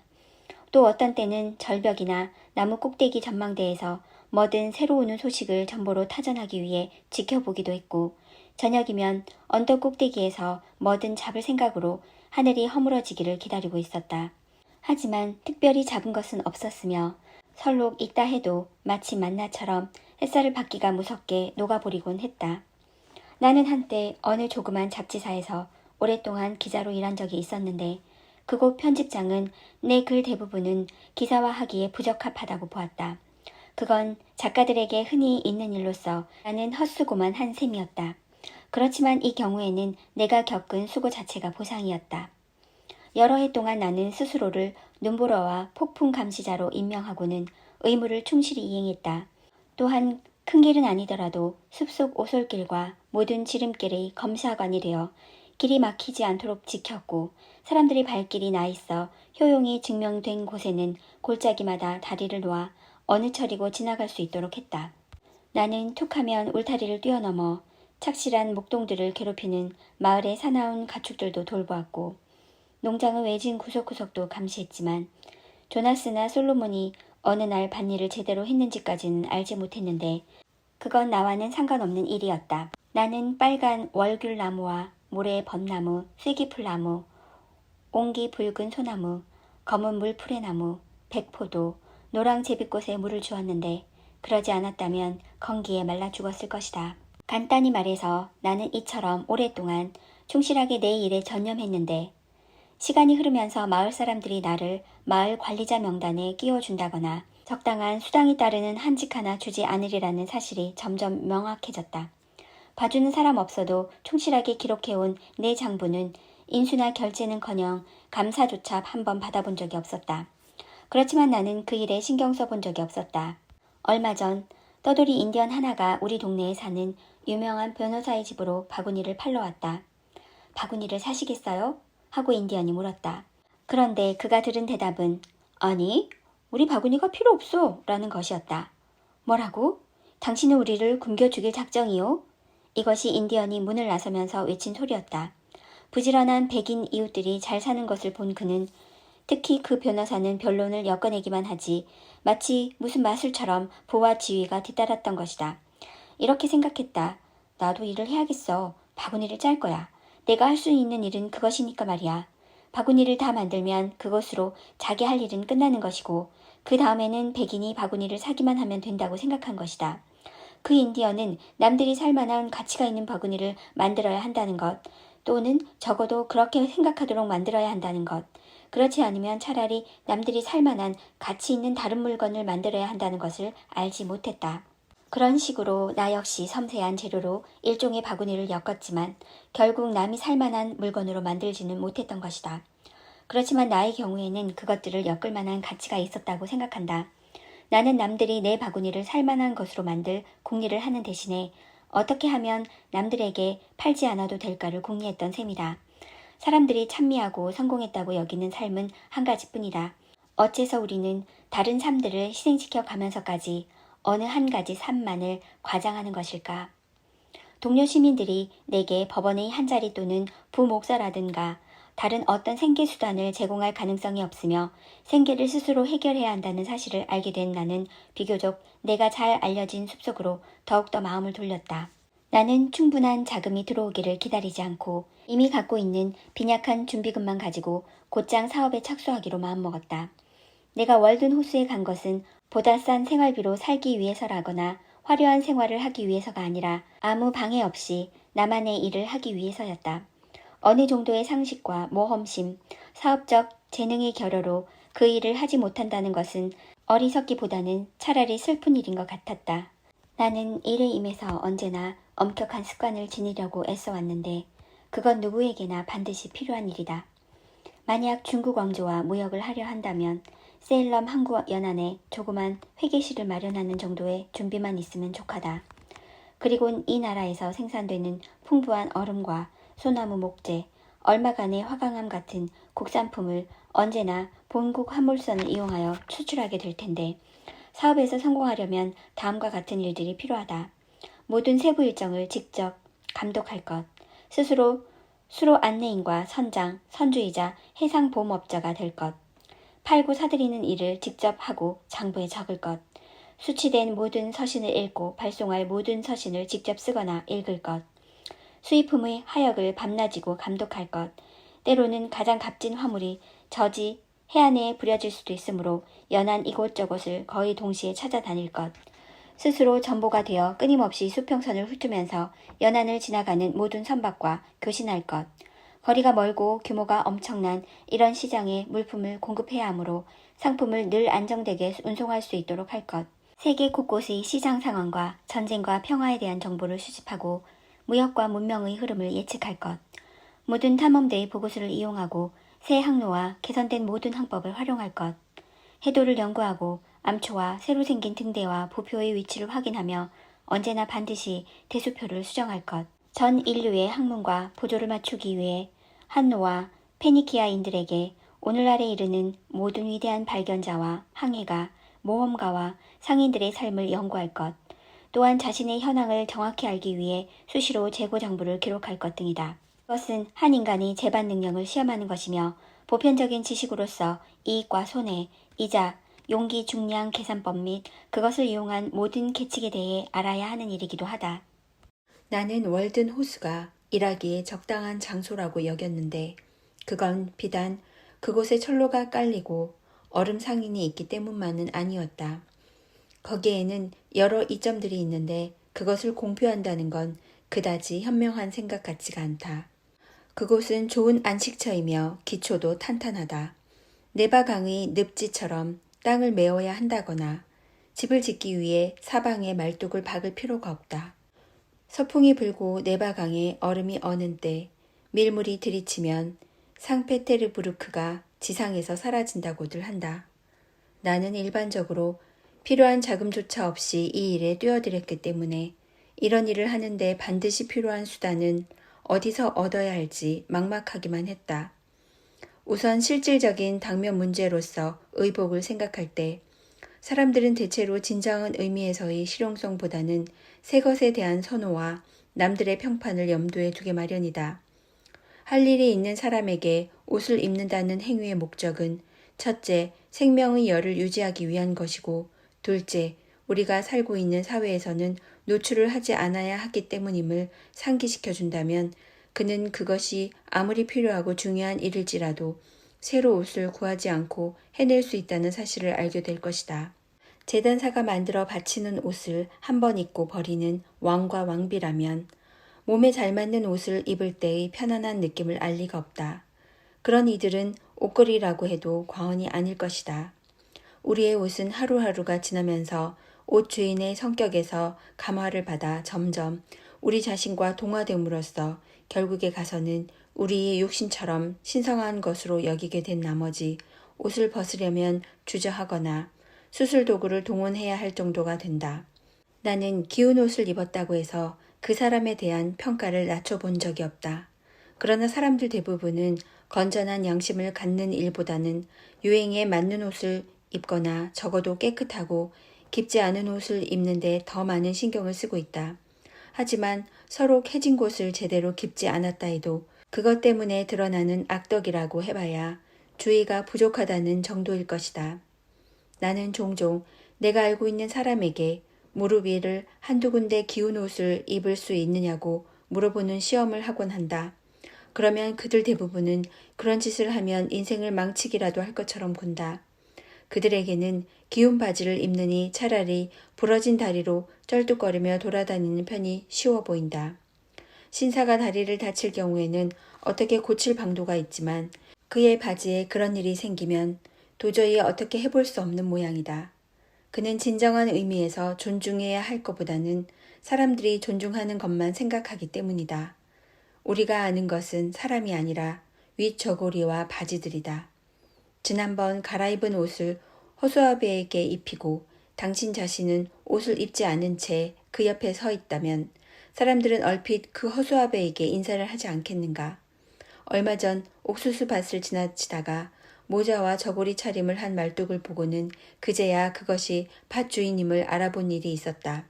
또 어떤 때는 절벽이나 나무 꼭대기 전망대에서 뭐든 새로 오는 소식을 정보로 타전하기 위해 지켜보기도 했고, 저녁이면 언덕 꼭대기에서 뭐든 잡을 생각으로 하늘이 허물어지기를 기다리고 있었다. 하지만 특별히 잡은 것은 없었으며 설록 있다 해도 마치 만나처럼 햇살을 받기가 무섭게 녹아버리곤 했다. 나는 한때 어느 조그만 잡지사에서 오랫동안 기자로 일한 적이 있었는데 그곳 편집장은 내 글 대부분은 기사화하기에 부적합하다고 보았다. 그건 작가들에게 흔히 있는 일로서 나는 헛수고만 한 셈이었다. 그렇지만 이 경우에는 내가 겪은 수고 자체가 보상이었다. 여러 해 동안 나는 스스로를 눈보라와 폭풍 감시자로 임명하고는 의무를 충실히 이행했다. 또한 큰 길은 아니더라도 숲속 오솔길과 모든 지름길의 검사관이 되어 길이 막히지 않도록 지켰고, 사람들이 발길이 나 있어 효용이 증명된 곳에는 골짜기마다 다리를 놓아 어느 철이고 지나갈 수 있도록 했다. 나는 툭하면 울타리를 뛰어넘어 착실한 목동들을 괴롭히는 마을의 사나운 가축들도 돌보았고, 농장의 외진 구석구석도 감시했지만 조나스나 솔로몬이 어느 날 밭일을 제대로 했는지까지는 알지 못했는데 그건 나와는 상관없는 일이었다. 나는 빨간 월귤나무와 모래 벚나무, 쐐기풀나무, 옹기 붉은 소나무, 검은 물풀의나무, 백포도, 노랑 제비꽃에 물을 주었는데 그러지 않았다면 건기에 말라 죽었을 것이다. 간단히 말해서 나는 이처럼 오랫동안 충실하게 내 일에 전념했는데 시간이 흐르면서 마을 사람들이 나를 마을 관리자 명단에 끼워준다거나 적당한 수당이 따르는 한직 하나 주지 않으리라는 사실이 점점 명확해졌다. 봐주는 사람 없어도 충실하게 기록해온 내 장부는 인수나 결제는커녕 감사조차 한 번 받아본 적이 없었다. 그렇지만 나는 그 일에 신경 써본 적이 없었다. 얼마 전 떠돌이 인디언 하나가 우리 동네에 사는 유명한 변호사의 집으로 바구니를 팔러 왔다. 바구니를 사시겠어요? 하고 인디언이 물었다. 그런데 그가 들은 대답은 아니, 우리 바구니가 필요 없어 라는 것이었다. 뭐라고? 당신은 우리를 굶겨 죽일 작정이요? 이것이 인디언이 문을 나서면서 외친 소리였다. 부지런한 백인 이웃들이 잘 사는 것을 본 그는 특히 그 변호사는 변론을 엮어내기만 하지 마치 무슨 마술처럼 보와 지휘가 뒤따랐던 것이다. 이렇게 생각했다. 나도 일을 해야겠어. 바구니를 짤 거야. 내가 할 수 있는 일은 그것이니까 말이야. 바구니를 다 만들면 그것으로 자기 할 일은 끝나는 것이고 그 다음에는 백인이 바구니를 사기만 하면 된다고 생각한 것이다. 그 인디언은 남들이 살 만한 가치가 있는 바구니를 만들어야 한다는 것, 또는 적어도 그렇게 생각하도록 만들어야 한다는 것, 그렇지 않으면 차라리 남들이 살 만한 가치 있는 다른 물건을 만들어야 한다는 것을 알지 못했다. 그런 식으로 나 역시 섬세한 재료로 일종의 바구니를 엮었지만 결국 남이 살 만한 물건으로 만들지는 못했던 것이다. 그렇지만 나의 경우에는 그것들을 엮을 만한 가치가 있었다고 생각한다. 나는 남들이 내 바구니를 살 만한 것으로 만들 궁리를 하는 대신에 어떻게 하면 남들에게 팔지 않아도 될까를 궁리했던 셈이다. 사람들이 찬미하고 성공했다고 여기는 삶은 한 가지뿐이다. 어째서 우리는 다른 삶들을 희생시켜 가면서까지 어느 한 가지 삶만을 과장하는 것일까? 동료 시민들이 내게 법원의 한 자리 또는 부목사라든가 다른 어떤 생계수단을 제공할 가능성이 없으며 생계를 스스로 해결해야 한다는 사실을 알게 된 나는 비교적 내가 잘 알려진 숲속으로 더욱더 마음을 돌렸다. 나는 충분한 자금이 들어오기를 기다리지 않고 이미 갖고 있는 빈약한 준비금만 가지고 곧장 사업에 착수하기로 마음먹었다. 내가 월든 호수에 간 것은 보다 싼 생활비로 살기 위해서라거나 화려한 생활을 하기 위해서가 아니라 아무 방해 없이 나만의 일을 하기 위해서였다. 어느 정도의 상식과 모험심, 사업적 재능의 결여로 그 일을 하지 못한다는 것은 어리석기보다는 차라리 슬픈 일인 것 같았다. 나는 일에 임해서 언제나 엄격한 습관을 지니려고 애써왔는데 그건 누구에게나 반드시 필요한 일이다. 만약 중국 왕조와 무역을 하려 한다면 세일럼 항구 연안에 조그만 회계실을 마련하는 정도의 준비만 있으면 족하다. 그리곤 이 나라에서 생산되는 풍부한 얼음과 소나무 목재, 얼마간의 화강암 같은 국산품을 언제나 본국 화물선을 이용하여 수출하게 될 텐데 사업에서 성공하려면 다음과 같은 일들이 필요하다. 모든 세부 일정을 직접 감독할 것, 스스로 수로 안내인과 선장, 선주이자 해상보험업자가 될 것, 팔고 사들이는 일을 직접 하고 장부에 적을 것, 수치된 모든 서신을 읽고 발송할 모든 서신을 직접 쓰거나 읽을 것, 수입품의 하역을 밤낮이고 감독할 것, 때로는 가장 값진 화물이 저지 해안에 부려질 수도 있으므로 연안 이곳저곳을 거의 동시에 찾아다닐 것, 스스로 전보가 되어 끊임없이 수평선을 훑으면서 연안을 지나가는 모든 선박과 교신할 것, 거리가 멀고 규모가 엄청난 이런 시장에 물품을 공급해야 하므로 상품을 늘 안정되게 운송할 수 있도록 할 것, 세계 곳곳의 시장 상황과 전쟁과 평화에 대한 정보를 수집하고 무역과 문명의 흐름을 예측할 것, 모든 탐험대의 보고서를 이용하고 새 항로와 개선된 모든 항법을 활용할 것, 해도를 연구하고 암초와 새로 생긴 등대와 부표의 위치를 확인하며 언제나 반드시 대수표를 수정할 것, 전 인류의 학문과 보조를 맞추기 위해 한노와 페니키아인들에게 오늘날에 이르는 모든 위대한 발견자와 항해가, 모험가와 상인들의 삶을 연구할 것, 또한 자신의 현황을 정확히 알기 위해 수시로 재고 정보를 기록할 것 등이다. 이것은 한 인간이 재반 능력을 시험하는 것이며 보편적인 지식으로서 이익과 손해, 이자, 용기 중량 계산법 및 그것을 이용한 모든 계측에 대해 알아야 하는 일이기도 하다. 나는 월든 호수가 일하기에 적당한 장소라고 여겼는데 그건 비단 그곳에 철로가 깔리고 얼음 상인이 있기 때문만은 아니었다. 거기에는 여러 이점들이 있는데 그것을 공표한다는 건 그다지 현명한 생각 같지가 않다. 그곳은 좋은 안식처이며 기초도 탄탄하다. 네바강의 늪지처럼 땅을 메워야 한다거나 집을 짓기 위해 사방에 말뚝을 박을 필요가 없다. 서풍이 불고 네바강에 얼음이 어는 때 밀물이 들이치면 상페테르부르크가 지상에서 사라진다고들 한다. 나는 일반적으로 필요한 자금조차 없이 이 일에 뛰어들었기 때문에 이런 일을 하는데 반드시 필요한 수단은 어디서 얻어야 할지 막막하기만 했다. 우선 실질적인 당면 문제로서 의복을 생각할 때 사람들은 대체로 진정한 의미에서의 실용성보다는 새 것에 대한 선호와 남들의 평판을 염두에 두게 마련이다. 할 일이 있는 사람에게 옷을 입는다는 행위의 목적은 첫째, 생명의 열을 유지하기 위한 것이고 둘째, 우리가 살고 있는 사회에서는 노출을 하지 않아야 하기 때문임을 상기시켜 준다면 그는 그것이 아무리 필요하고 중요한 일일지라도 새로 옷을 구하지 않고 해낼 수 있다는 사실을 알게 될 것이다. 재단사가 만들어 바치는 옷을 한 번 입고 버리는 왕과 왕비라면 몸에 잘 맞는 옷을 입을 때의 편안한 느낌을 알 리가 없다. 그런 이들은 옷걸이라고 해도 과언이 아닐 것이다. 우리의 옷은 하루하루가 지나면서 옷 주인의 성격에서 감화를 받아 점점 우리 자신과 동화됨으로써 결국에 가서는 우리의 육신처럼 신성한 것으로 여기게 된 나머지 옷을 벗으려면 주저하거나 수술 도구를 동원해야 할 정도가 된다. 나는 기운 옷을 입었다고 해서 그 사람에 대한 평가를 낮춰본 적이 없다. 그러나 사람들 대부분은 건전한 양심을 갖는 일보다는 유행에 맞는 옷을 입거나 적어도 깨끗하고 깊지 않은 옷을 입는데 더 많은 신경을 쓰고 있다. 하지만 서로 캐진 곳을 제대로 깊지 않았다 해도 그것 때문에 드러나는 악덕이라고 해봐야 주의가 부족하다는 정도일 것이다. 나는 종종 내가 알고 있는 사람에게 무릎 위를 한두 군데 기운 옷을 입을 수 있느냐고 물어보는 시험을 하곤 한다. 그러면 그들 대부분은 그런 짓을 하면 인생을 망치기라도 할 것처럼 군다. 그들에게는 기운 바지를 입느니 차라리 부러진 다리로 쩔뚝거리며 돌아다니는 편이 쉬워 보인다. 신사가 다리를 다칠 경우에는 어떻게 고칠 방도가 있지만 그의 바지에 그런 일이 생기면 도저히 어떻게 해볼 수 없는 모양이다. 그는 진정한 의미에서 존중해야 할 것보다는 사람들이 존중하는 것만 생각하기 때문이다. 우리가 아는 것은 사람이 아니라 윗저고리와 바지들이다. 지난번 갈아입은 옷을 허수아비에게 입히고 당신 자신은 옷을 입지 않은 채 그 옆에 서 있다면 사람들은 얼핏 그 허수아비에게 인사를 하지 않겠는가. 얼마 전 옥수수 밭을 지나치다가 모자와 저고리 차림을 한 말뚝을 보고는 그제야 그것이 밭주인임을 알아본 일이 있었다.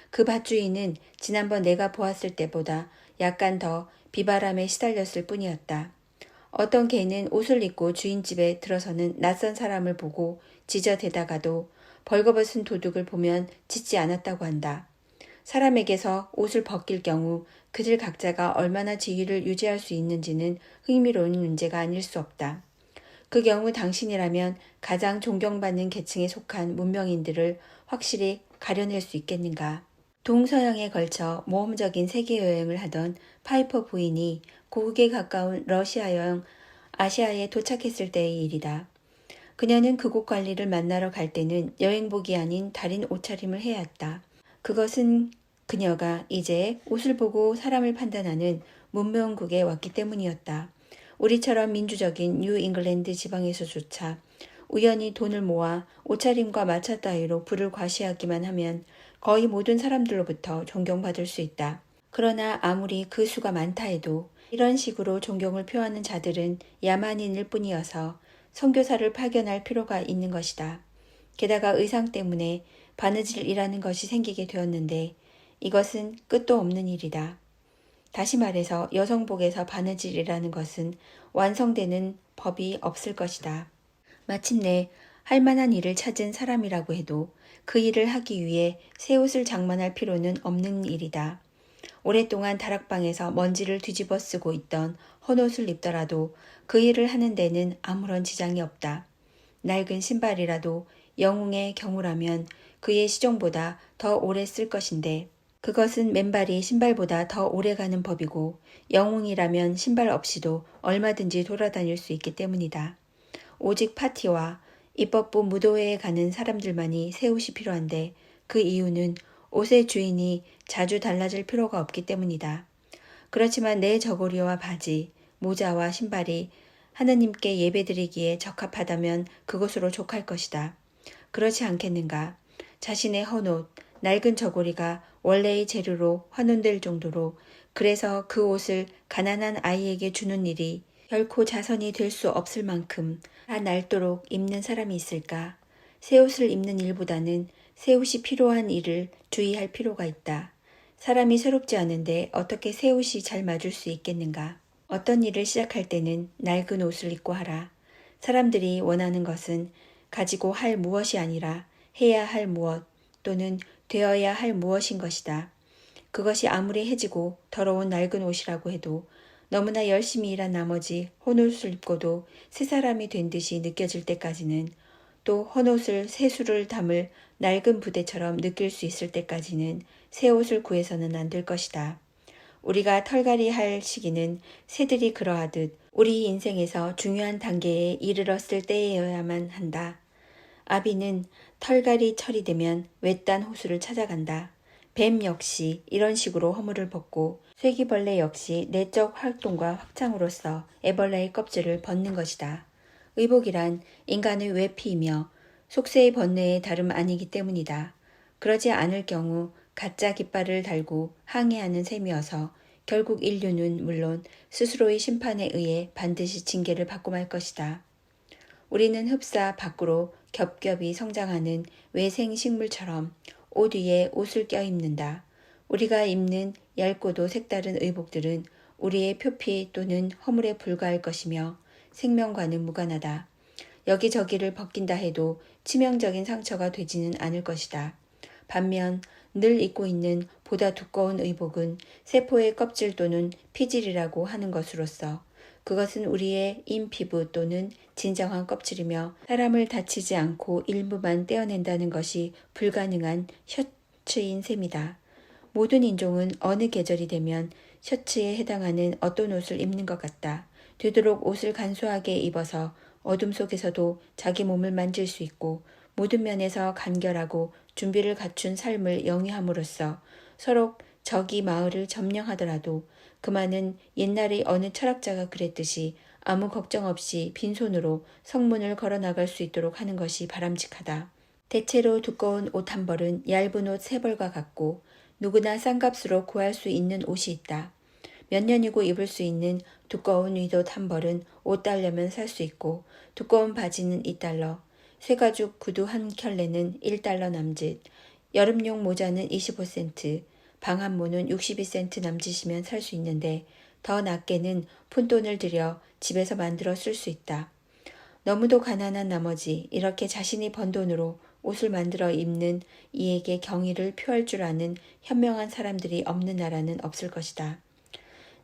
그 밭주인은 지난번 내가 보았을 때보다 약간 더 비바람에 시달렸을 뿐이었다. 어떤 개는 옷을 입고 주인집에 들어서는 낯선 사람을 보고 지저대다가도 벌거벗은 도둑을 보면 짖지 않았다고 한다. 사람에게서 옷을 벗길 경우 그들 각자가 얼마나 지위를 유지할 수 있는지는 흥미로운 문제가 아닐 수 없다. 그 경우 당신이라면 가장 존경받는 계층에 속한 문명인들을 확실히 가려낼 수 있겠는가. 동서양에 걸쳐 모험적인 세계 여행을 하던 파이퍼 부인이 고국에 가까운 러시아형 아시아에 도착했을 때의 일이다. 그녀는 그곳 관리를 만나러 갈 때는 여행복이 아닌 다른 옷차림을 해야 했다. 그것은 그녀가 이제 옷을 보고 사람을 판단하는 문명국에 왔기 때문이었다. 우리처럼 민주적인 뉴 잉글랜드 지방에서조차 우연히 돈을 모아 옷차림과 마차 따위로 부를 과시하기만 하면 거의 모든 사람들로부터 존경받을 수 있다. 그러나 아무리 그 수가 많다 해도 이런 식으로 존경을 표하는 자들은 야만인일 뿐이어서 선교사를 파견할 필요가 있는 것이다. 게다가 의상 때문에 바느질이라는 것이 생기게 되었는데 이것은 끝도 없는 일이다. 다시 말해서 여성복에서 바느질이라는 것은 완성되는 법이 없을 것이다. 마침내 할 만한 일을 찾은 사람이라고 해도 그 일을 하기 위해 새 옷을 장만할 필요는 없는 일이다. 오랫동안 다락방에서 먼지를 뒤집어 쓰고 있던 헌옷을 입더라도 그 일을 하는 데는 아무런 지장이 없다. 낡은 신발이라도 영웅의 경우라면 그의 시종보다 더 오래 쓸 것인데 그것은 맨발이 신발보다 더 오래가는 법이고 영웅이라면 신발 없이도 얼마든지 돌아다닐 수 있기 때문이다. 오직 파티와 입법부 무도회에 가는 사람들만이 새 옷이 필요한데 그 이유는 옷의 주인이 자주 달라질 필요가 없기 때문이다. 그렇지만 내 저고리와 바지, 모자와 신발이 하느님께 예배드리기에 적합하다면 그것으로 족할 것이다. 그렇지 않겠는가? 자신의 헌옷, 낡은 저고리가 원래의 재료로 환원될 정도로 그래서 그 옷을 가난한 아이에게 주는 일이 결코 자선이 될 수 없을 만큼 다 낡도록 입는 사람이 있을까? 새 옷을 입는 일보다는 새 옷이 필요한 일을 주의할 필요가 있다. 사람이 새롭지 않은데 어떻게 새 옷이 잘 맞을 수 있겠는가? 어떤 일을 시작할 때는 낡은 옷을 입고 하라. 사람들이 원하는 것은 가지고 할 무엇이 아니라 해야 할 무엇 또는 되어야 할 무엇인 것이다. 그것이 아무리 해지고 더러운 낡은 옷이라고 해도 너무나 열심히 일한 나머지 헌옷을 입고도 새 사람이 된 듯이 느껴질 때까지는 또 헌옷을 새 수를 담을 낡은 부대처럼 느낄 수 있을 때까지는 새 옷을 구해서는 안 될 것이다. 우리가 털갈이 할 시기는 새들이 그러하듯 우리 인생에서 중요한 단계에 이르렀을 때여야만 한다. 아비는 털갈이 철이 되면 외딴 호수를 찾아간다. 뱀 역시 이런 식으로 허물을 벗고 쇠기벌레 역시 내적 활동과 확장으로써 애벌레의 껍질을 벗는 것이다. 의복이란 인간의 외피이며 속세의 번뇌의 다름 아니기 때문이다. 그러지 않을 경우 가짜 깃발을 달고 항해하는 셈이어서 결국 인류는 물론 스스로의 심판에 의해 반드시 징계를 받고 말 것이다. 우리는 흡사 밖으로 겹겹이 성장하는 외생식물처럼 옷 위에 옷을 껴입는다. 우리가 입는 얇고도 색다른 의복들은 우리의 표피 또는 허물에 불과할 것이며 생명과는 무관하다. 여기저기를 벗긴다 해도 치명적인 상처가 되지는 않을 것이다. 반면 늘 입고 있는 보다 두꺼운 의복은 세포의 껍질 또는 피질이라고 하는 것으로서 그것은 우리의 인피부 또는 진정한 껍질이며 사람을 다치지 않고 일부만 떼어낸다는 것이 불가능한 셔츠인 셈이다. 모든 인종은 어느 계절이 되면 셔츠에 해당하는 어떤 옷을 입는 것 같다. 되도록 옷을 간소하게 입어서 어둠 속에서도 자기 몸을 만질 수 있고 모든 면에서 간결하고 준비를 갖춘 삶을 영위함으로써 서로 적이 마을을 점령하더라도 그만은 옛날의 어느 철학자가 그랬듯이 아무 걱정 없이 빈손으로 성문을 걸어 나갈 수 있도록 하는 것이 바람직하다. 대체로 두꺼운 옷 한 벌은 얇은 옷 세 벌과 같고 누구나 싼 값으로 구할 수 있는 옷이 있다. 몇 년이고 입을 수 있는 두꺼운 윗옷 한 벌은 5달러면 살 수 있고 두꺼운 바지는 2달러, 쇠가죽 구두 한 켤레는 1달러 남짓, 여름용 모자는 25센트, 방한모는 62센트 남짓이면 살 수 있는데 더 낮게는 푼돈을 들여 집에서 만들어 쓸 수 있다. 너무도 가난한 나머지 이렇게 자신이 번 돈으로 옷을 만들어 입는 이에게 경의를 표할 줄 아는 현명한 사람들이 없는 나라는 없을 것이다.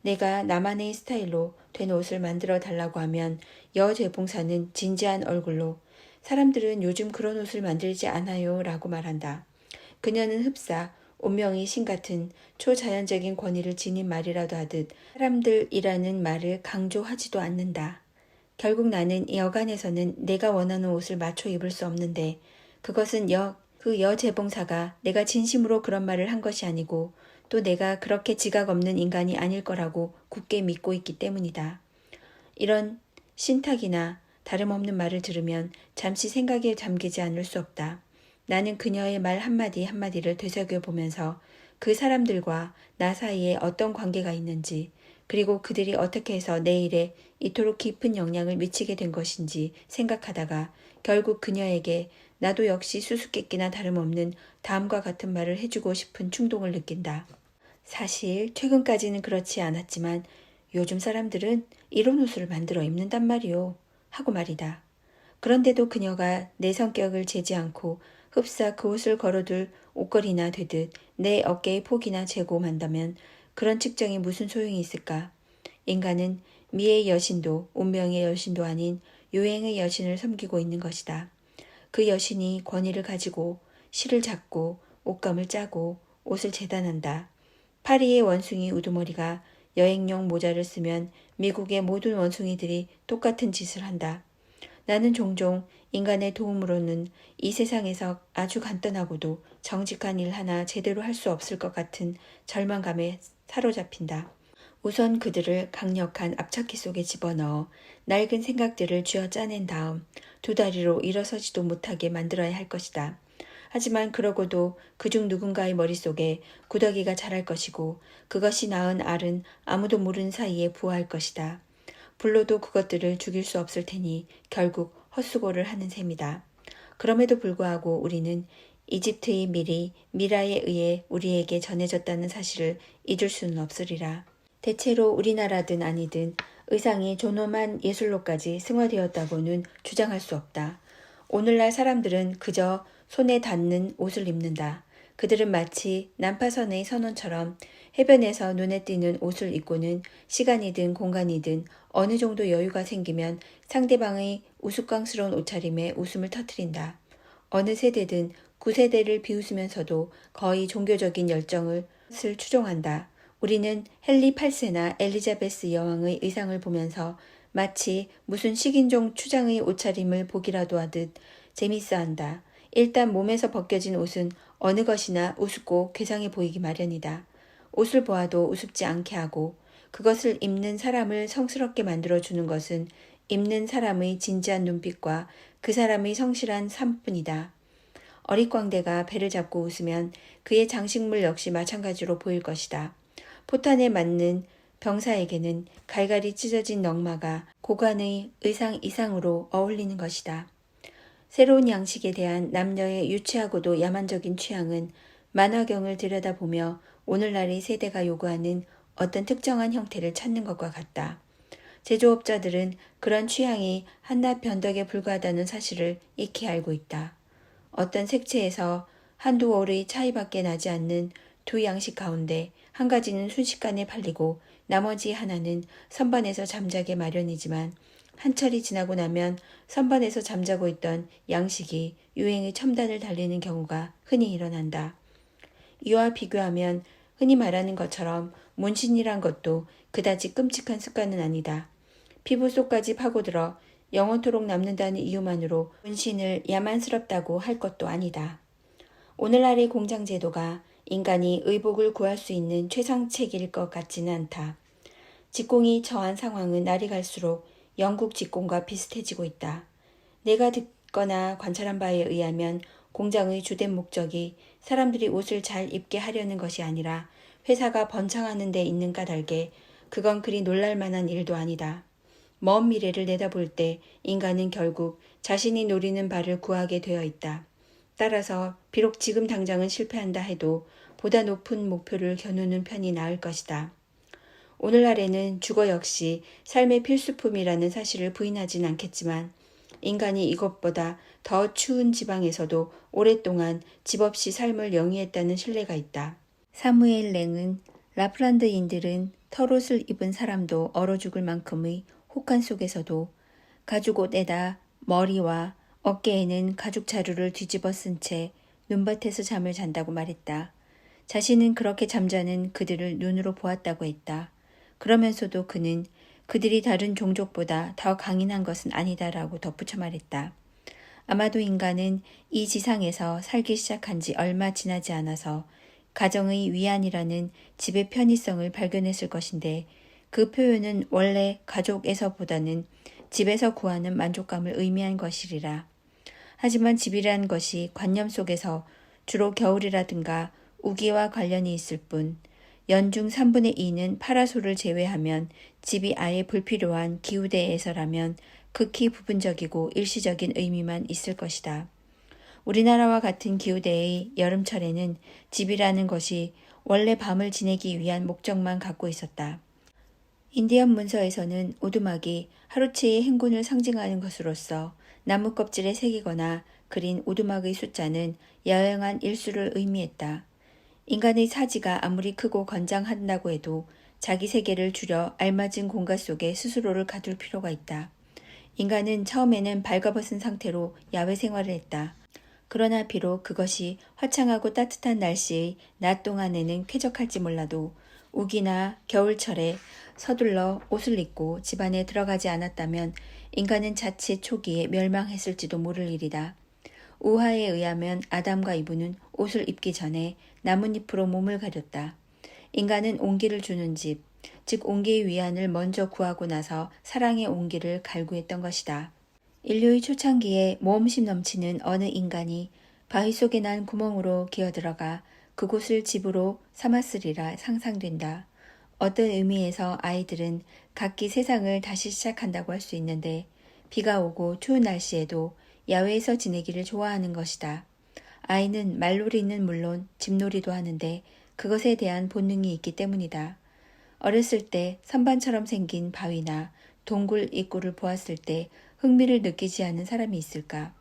내가 나만의 스타일로 된 옷을 만들어 달라고 하면 여재봉사는 진지한 얼굴로 사람들은 요즘 그런 옷을 만들지 않아요 라고 말한다. 그녀는 흡사 운명이 신 같은 초자연적인 권위를 지닌 말이라도 하듯 사람들이라는 말을 강조하지도 않는다. 결국 나는 여간에서는 내가 원하는 옷을 맞춰 입을 수 없는데 그것은 그 여재봉사가 내가 진심으로 그런 말을 한 것이 아니고 또 내가 그렇게 지각 없는 인간이 아닐 거라고 굳게 믿고 있기 때문이다. 이런 신탁이나 다름없는 말을 들으면 잠시 생각에 잠기지 않을 수 없다. 나는 그녀의 말 한마디 한마디를 되새겨보면서 그 사람들과 나 사이에 어떤 관계가 있는지 그리고 그들이 어떻게 해서 내 일에 이토록 깊은 영향을 미치게 된 것인지 생각하다가 결국 그녀에게 나도 역시 수수께끼나 다름없는 다음과 같은 말을 해주고 싶은 충동을 느낀다. 사실 최근까지는 그렇지 않았지만 요즘 사람들은 이런 옷을 만들어 입는단 말이오 하고 말이다. 그런데도 그녀가 내 성격을 재지 않고 흡사 그 옷을 걸어둘 옷걸이나 되듯 내 어깨의 폭이나 재고만다면 그런 측정이 무슨 소용이 있을까? 인간은 미의 여신도 운명의 여신도 아닌 유행의 여신을 섬기고 있는 것이다. 그 여신이 권위를 가지고 실을 잡고 옷감을 짜고 옷을 재단한다. 파리의 원숭이 우두머리가 여행용 모자를 쓰면 미국의 모든 원숭이들이 똑같은 짓을 한다. 나는 종종 인간의 도움으로는 이 세상에서 아주 간단하고도 정직한 일 하나 제대로 할 수 없을 것 같은 절망감에 사로잡힌다. 우선 그들을 강력한 앞차키 속에 집어넣어 낡은 생각들을 쥐어 짜낸 다음 두 다리로 일어서지도 못하게 만들어야 할 것이다. 하지만 그러고도 그중 누군가의 머릿속에 구더기가 자랄 것이고 그것이 낳은 알은 아무도 모르는 사이에 부화할 것이다. 불로도 그것들을 죽일 수 없을 테니 결국 헛수고를 하는 셈이다. 그럼에도 불구하고 우리는 이집트의 밀이 미라에 의해 우리에게 전해졌다는 사실을 잊을 수는 없으리라. 대체로 우리나라든 아니든 의상이 존엄한 예술로까지 승화되었다고는 주장할 수 없다. 오늘날 사람들은 그저 손에 닿는 옷을 입는다. 그들은 마치 난파선의 선원처럼 해변에서 눈에 띄는 옷을 입고는 시간이든 공간이든 어느 정도 여유가 생기면 상대방의 우스꽝스러운 옷차림에 웃음을 터뜨린다. 어느 세대든 구세대를 비웃으면서도 거의 종교적인 열정을 추종한다. 우리는 헨리 8세나 엘리자베스 여왕의 의상을 보면서 마치 무슨 식인종 추장의 옷차림을 보기라도 하듯 재밌어한다. 일단 몸에서 벗겨진 옷은 어느 것이나 우습고 괴상해 보이기 마련이다. 옷을 보아도 우습지 않게 하고 그것을 입는 사람을 성스럽게 만들어주는 것은 입는 사람의 진지한 눈빛과 그 사람의 성실한 삶뿐이다. 어릿광대가 배를 잡고 웃으면 그의 장식물 역시 마찬가지로 보일 것이다. 포탄에 맞는 병사에게는 갈갈이 찢어진 넉마가 고관의 의상 이상으로 어울리는 것이다. 새로운 양식에 대한 남녀의 유치하고도 야만적인 취향은 만화경을 들여다보며 오늘날의 세대가 요구하는 어떤 특정한 형태를 찾는 것과 같다. 제조업자들은 그런 취향이 한낱 변덕에 불과하다는 사실을 익히 알고 있다. 어떤 색채에서 한두 월의 차이밖에 나지 않는 두 양식 가운데 한 가지는 순식간에 팔리고 나머지 하나는 선반에서 잠자게 마련이지만 한철이 지나고 나면 선반에서 잠자고 있던 양식이 유행의 첨단을 달리는 경우가 흔히 일어난다. 이와 비교하면 흔히 말하는 것처럼 문신이란 것도 그다지 끔찍한 습관은 아니다. 피부 속까지 파고들어 영원토록 남는다는 이유만으로 문신을 야만스럽다고 할 것도 아니다. 오늘날의 공장 제도가 인간이 의복을 구할 수 있는 최상책일 것 같지는 않다. 직공이 처한 상황은 날이 갈수록 영국 직공과 비슷해지고 있다. 내가 듣거나 관찰한 바에 의하면 공장의 주된 목적이 사람들이 옷을 잘 입게 하려는 것이 아니라 회사가 번창하는 데 있는 까닭에 그건 그리 놀랄만한 일도 아니다. 먼 미래를 내다볼 때 인간은 결국 자신이 노리는 바를 구하게 되어 있다. 따라서 비록 지금 당장은 실패한다 해도 보다 높은 목표를 겨누는 편이 나을 것이다. 오늘날에는 주거 역시 삶의 필수품이라는 사실을 부인하진 않겠지만 인간이 이것보다 더 추운 지방에서도 오랫동안 집 없이 삶을 영위했다는 신뢰가 있다. 사무엘 랭은 라플란드인들은 털옷을 입은 사람도 얼어 죽을 만큼의 혹한 속에서도 가죽옷에다 머리와 어깨에는 가죽 자루를 뒤집어 쓴 채 눈밭에서 잠을 잔다고 말했다. 자신은 그렇게 잠자는 그들을 눈으로 보았다고 했다. 그러면서도 그는 그들이 다른 종족보다 더 강인한 것은 아니다라고 덧붙여 말했다. 아마도 인간은 이 지상에서 살기 시작한 지 얼마 지나지 않아서 가정의 위안이라는 집의 편의성을 발견했을 것인데 그 표현은 원래 가족에서보다는 집에서 구하는 만족감을 의미한 것이리라. 하지만 집이란 것이 관념 속에서 주로 겨울이라든가 우기와 관련이 있을 뿐 연중 3분의 2는 파라솔을 제외하면 집이 아예 불필요한 기후대에서라면 극히 부분적이고 일시적인 의미만 있을 것이다. 우리나라와 같은 기후대의 여름철에는 집이라는 것이 원래 밤을 지내기 위한 목적만 갖고 있었다. 인디언 문서에서는 오두막이 하루치의 행군을 상징하는 것으로서 나무 껍질에 새기거나 그린 오두막의 숫자는 야영한 일수를 의미했다. 인간의 사지가 아무리 크고 건장한다고 해도 자기 세계를 줄여 알맞은 공간 속에 스스로를 가둘 필요가 있다. 인간은 처음에는 발가벗은 상태로 야외 생활을 했다. 그러나 비록 그것이 화창하고 따뜻한 날씨의 낮 동안에는 쾌적할지 몰라도 우기나 겨울철에 서둘러 옷을 입고 집 안에 들어가지 않았다면 인간은 자칫 초기에 멸망했을지도 모를 일이다. 우화에 의하면 아담과 이브는 옷을 입기 전에 나뭇잎으로 몸을 가렸다. 인간은 온기를 주는 집, 즉 온기의 위안을 먼저 구하고 나서 사랑의 온기를 갈구했던 것이다. 인류의 초창기에 모험심 넘치는 어느 인간이 바위 속에 난 구멍으로 기어들어가 그곳을 집으로 삼았으리라 상상된다. 어떤 의미에서 아이들은 각기 세상을 다시 시작한다고 할 수 있는데 비가 오고 추운 날씨에도 야외에서 지내기를 좋아하는 것이다. 아이는 말놀이는 물론 집놀이도 하는데 그것에 대한 본능이 있기 때문이다. 어렸을 때 선반처럼 생긴 바위나 동굴 입구를 보았을 때 흥미를 느끼지 않는 사람이 있을까?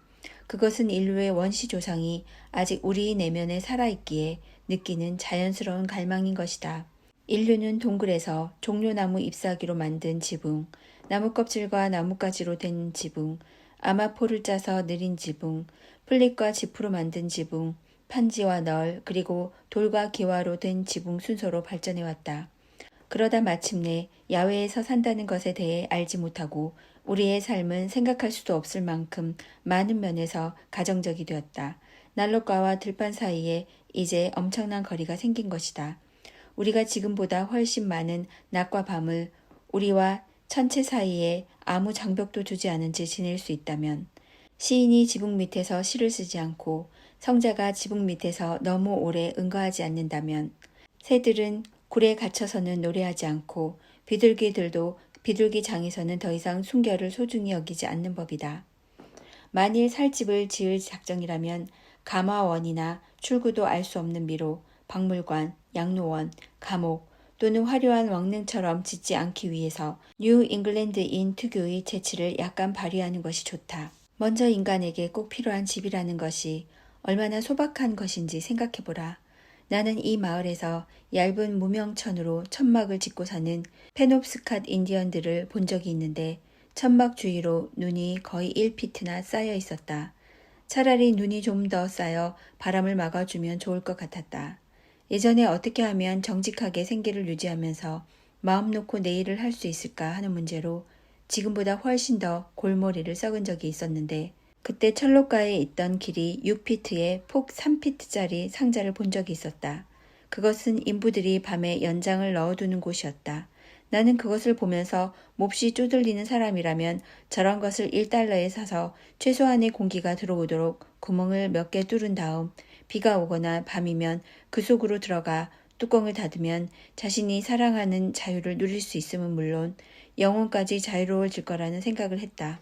그것은 인류의 원시 조상이 아직 우리 내면에 살아있기에 느끼는 자연스러운 갈망인 것이다. 인류는 동굴에서 종려나무 잎사귀로 만든 지붕, 나무 껍질과 나뭇가지로 된 지붕, 아마포를 짜서 느린 지붕, 플립과 지프로 만든 지붕, 판지와 널, 그리고 돌과 기와로 된 지붕 순서로 발전해왔다. 그러다 마침내 야외에서 산다는 것에 대해 알지 못하고 우리의 삶은 생각할 수도 없을 만큼 많은 면에서 가정적이 되었다. 난로가와 들판 사이에 이제 엄청난 거리가 생긴 것이다. 우리가 지금보다 훨씬 많은 낮과 밤을 우리와 천체 사이에 아무 장벽도 두지 않은 채 지낼 수 있다면, 시인이 지붕 밑에서 시를 쓰지 않고 성자가 지붕 밑에서 너무 오래 응거하지 않는다면, 새들은 굴에 갇혀서는 노래하지 않고 비둘기들도 비둘기장에서는 더 이상 순결을 소중히 여기지 않는 법이다. 만일 살 집을 지을 작정이라면 감화원이나 출구도 알 수 없는 미로, 박물관, 양로원, 감옥 또는 화려한 왕릉처럼 짓지 않기 위해서 뉴 잉글랜드인 특유의 재치를 약간 발휘하는 것이 좋다. 먼저 인간에게 꼭 필요한 집이라는 것이 얼마나 소박한 것인지 생각해보라. 나는 이 마을에서 얇은 무명천으로 천막을 짓고 사는 페놉스캇 인디언들을 본 적이 있는데 천막 주위로 눈이 거의 1피트나 쌓여 있었다. 차라리 눈이 좀 더 쌓여 바람을 막아주면 좋을 것 같았다. 예전에 어떻게 하면 정직하게 생계를 유지하면서 마음 놓고 내 일을 할 수 있을까 하는 문제로 지금보다 훨씬 더 골머리를 썩은 적이 있었는데 그때 철로가에 있던 길이 6피트에 폭 3피트짜리 상자를 본 적이 있었다. 그것은 인부들이 밤에 연장을 넣어두는 곳이었다. 나는 그것을 보면서 몹시 쪼들리는 사람이라면 저런 것을 1달러에 사서 최소한의 공기가 들어오도록 구멍을 몇 개 뚫은 다음 비가 오거나 밤이면 그 속으로 들어가 뚜껑을 닫으면 자신이 사랑하는 자유를 누릴 수 있음은 물론 영혼까지 자유로워질 거라는 생각을 했다.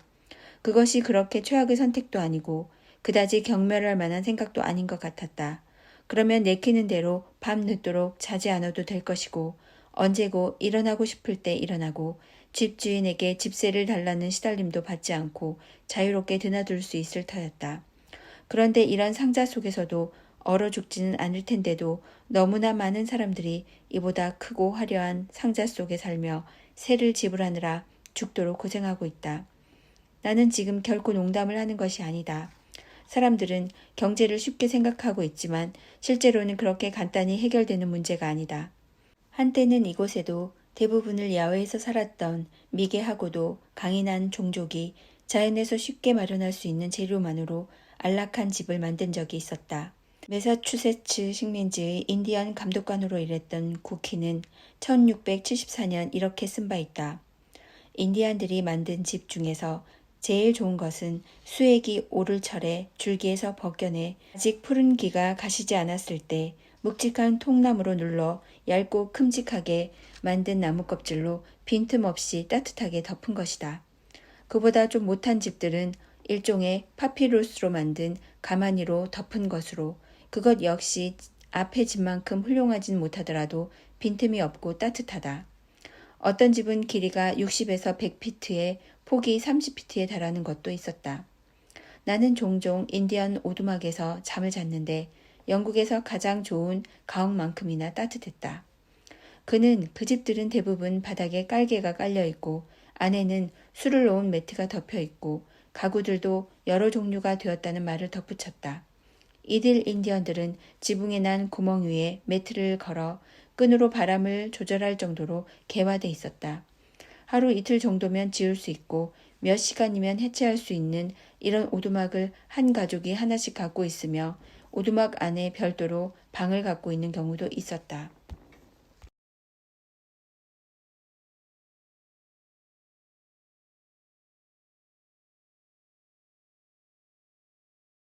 그것이 그렇게 최악의 선택도 아니고 그다지 경멸할 만한 생각도 아닌 것 같았다. 그러면 내키는 대로 밤 늦도록 자지 않아도 될 것이고 언제고 일어나고 싶을 때 일어나고 집주인에게 집세를 달라는 시달림도 받지 않고 자유롭게 드나들 수 있을 터였다. 그런데 이런 상자 속에서도 얼어 죽지는 않을 텐데도 너무나 많은 사람들이 이보다 크고 화려한 상자 속에 살며 세를 지불하느라 죽도록 고생하고 있다. 나는 지금 결코 농담을 하는 것이 아니다. 사람들은 경제를 쉽게 생각하고 있지만 실제로는 그렇게 간단히 해결되는 문제가 아니다. 한때는 이곳에도 대부분을 야외에서 살았던 미개하고도 강인한 종족이 자연에서 쉽게 마련할 수 있는 재료만으로 안락한 집을 만든 적이 있었다. 매사추세츠 식민지의 인디언 감독관으로 일했던 구키는 1674년 이렇게 쓴 바 있다. 인디안들이 만든 집 중에서 제일 좋은 것은 수액이 오를 철에 줄기에서 벗겨내 아직 푸른 기가 가시지 않았을 때 묵직한 통나무로 눌러 얇고 큼직하게 만든 나무 껍질로 빈틈없이 따뜻하게 덮은 것이다. 그보다 좀 못한 집들은 일종의 파피루스로 만든 가마니로 덮은 것으로 그것 역시 앞의 집만큼 훌륭하진 못하더라도 빈틈이 없고 따뜻하다. 어떤 집은 길이가 60에서 100피트에 폭이 30피트에 달하는 것도 있었다. 나는 종종 인디언 오두막에서 잠을 잤는데 영국에서 가장 좋은 가옥만큼이나 따뜻했다. 그는 그 집들은 대부분 바닥에 깔개가 깔려 있고 안에는 술을 놓은 매트가 덮여 있고 가구들도 여러 종류가 되었다는 말을 덧붙였다. 이들 인디언들은 지붕에 난 구멍 위에 매트를 걸어 끈으로 바람을 조절할 정도로 개화돼 있었다. 하루 이틀 정도면 지을 수 있고 몇 시간이면 해체할 수 있는 이런 오두막을 한 가족이 하나씩 갖고 있으며 오두막 안에 별도로 방을 갖고 있는 경우도 있었다.